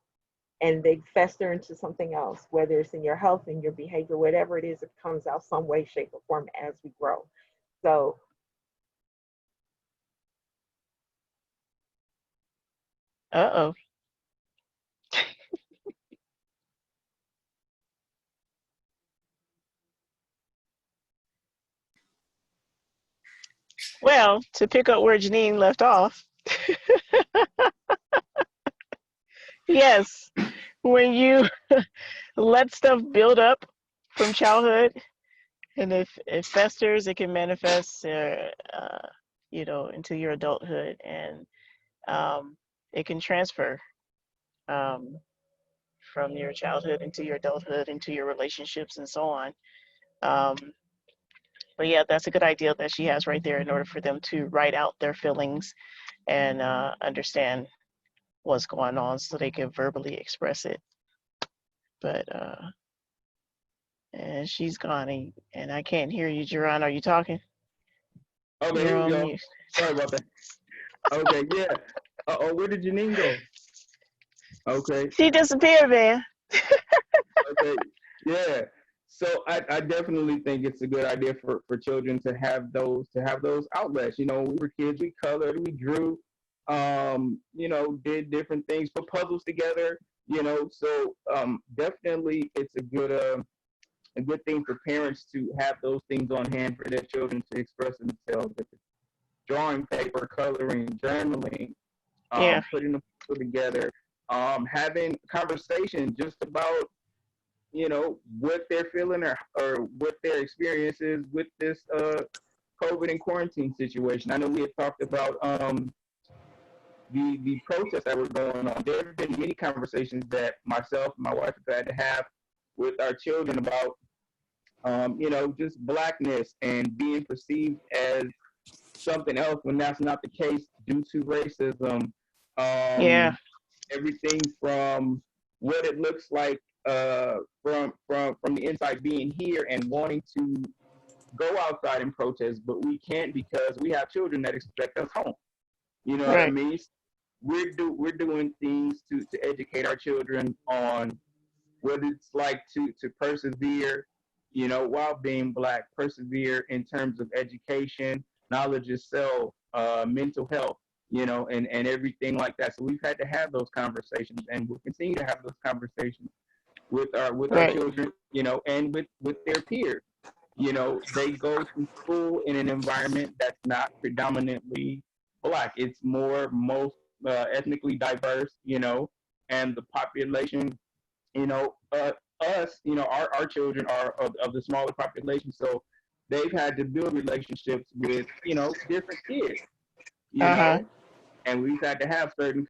Speaker 1: and they fester into something else, whether it's in your health and your behavior, whatever it is, it comes out some way, shape, or form as we grow. So
Speaker 2: Uh-oh. Well, to pick up where Jeannine left off, yes, when you let stuff build up from childhood, and if it festers, it can manifest, into your adulthood, and um, it can transfer um, from your childhood into your adulthood, into your relationships, and so on. Um, but yeah, that's a good idea that she has right there in order for them to write out their feelings and understand what's going on so they can verbally express it. But And she's gone, and I can't hear you, Jarron. Are you talking?
Speaker 3: Okay,
Speaker 2: You're
Speaker 3: here we
Speaker 2: on
Speaker 3: go.
Speaker 2: mute.
Speaker 3: Sorry about that. Okay, yeah. Oh, where did Jeannine go? Okay,
Speaker 2: She disappeared, man.
Speaker 3: okay, yeah. So I definitely think it's a good idea for children to have those outlets. You know, when we were kids, we colored, we drew, you know, did different things, put puzzles together. You know, so definitely it's a good thing for parents to have those things on hand for their children to express themselves. Drawing paper, coloring, journaling,
Speaker 2: Yeah.
Speaker 3: putting them together, having conversation just about, you know, what they're feeling or what their experience is with this COVID and quarantine situation. I know we had talked about the protests that were going on. There have been many conversations that myself and my wife have had to have with our children about, you know, just blackness and being perceived as something else when that's not the case due to racism.
Speaker 2: Yeah.
Speaker 3: Everything from what it looks like from the inside being here and wanting to go outside and protest, but we can't because we have children that expect us home. You know what I
Speaker 2: Right.
Speaker 3: mean? We're doing things to educate our children on what it's like to persevere, you know, while being black, persevere in terms of education, knowledge of self, mental health, you know, and everything like that. So we've had to have those conversations, and we'll continue to have those conversations with our
Speaker 2: Right.
Speaker 3: children, you know, and with their peers. You know, they go to school in an environment that's not predominantly black. It's most ethnically diverse, you know, and the population, you know, us, you know, our children are of the smaller population, so they've had to build relationships with, you know, different kids, you
Speaker 2: Uh huh.
Speaker 3: know, and we've had to have certain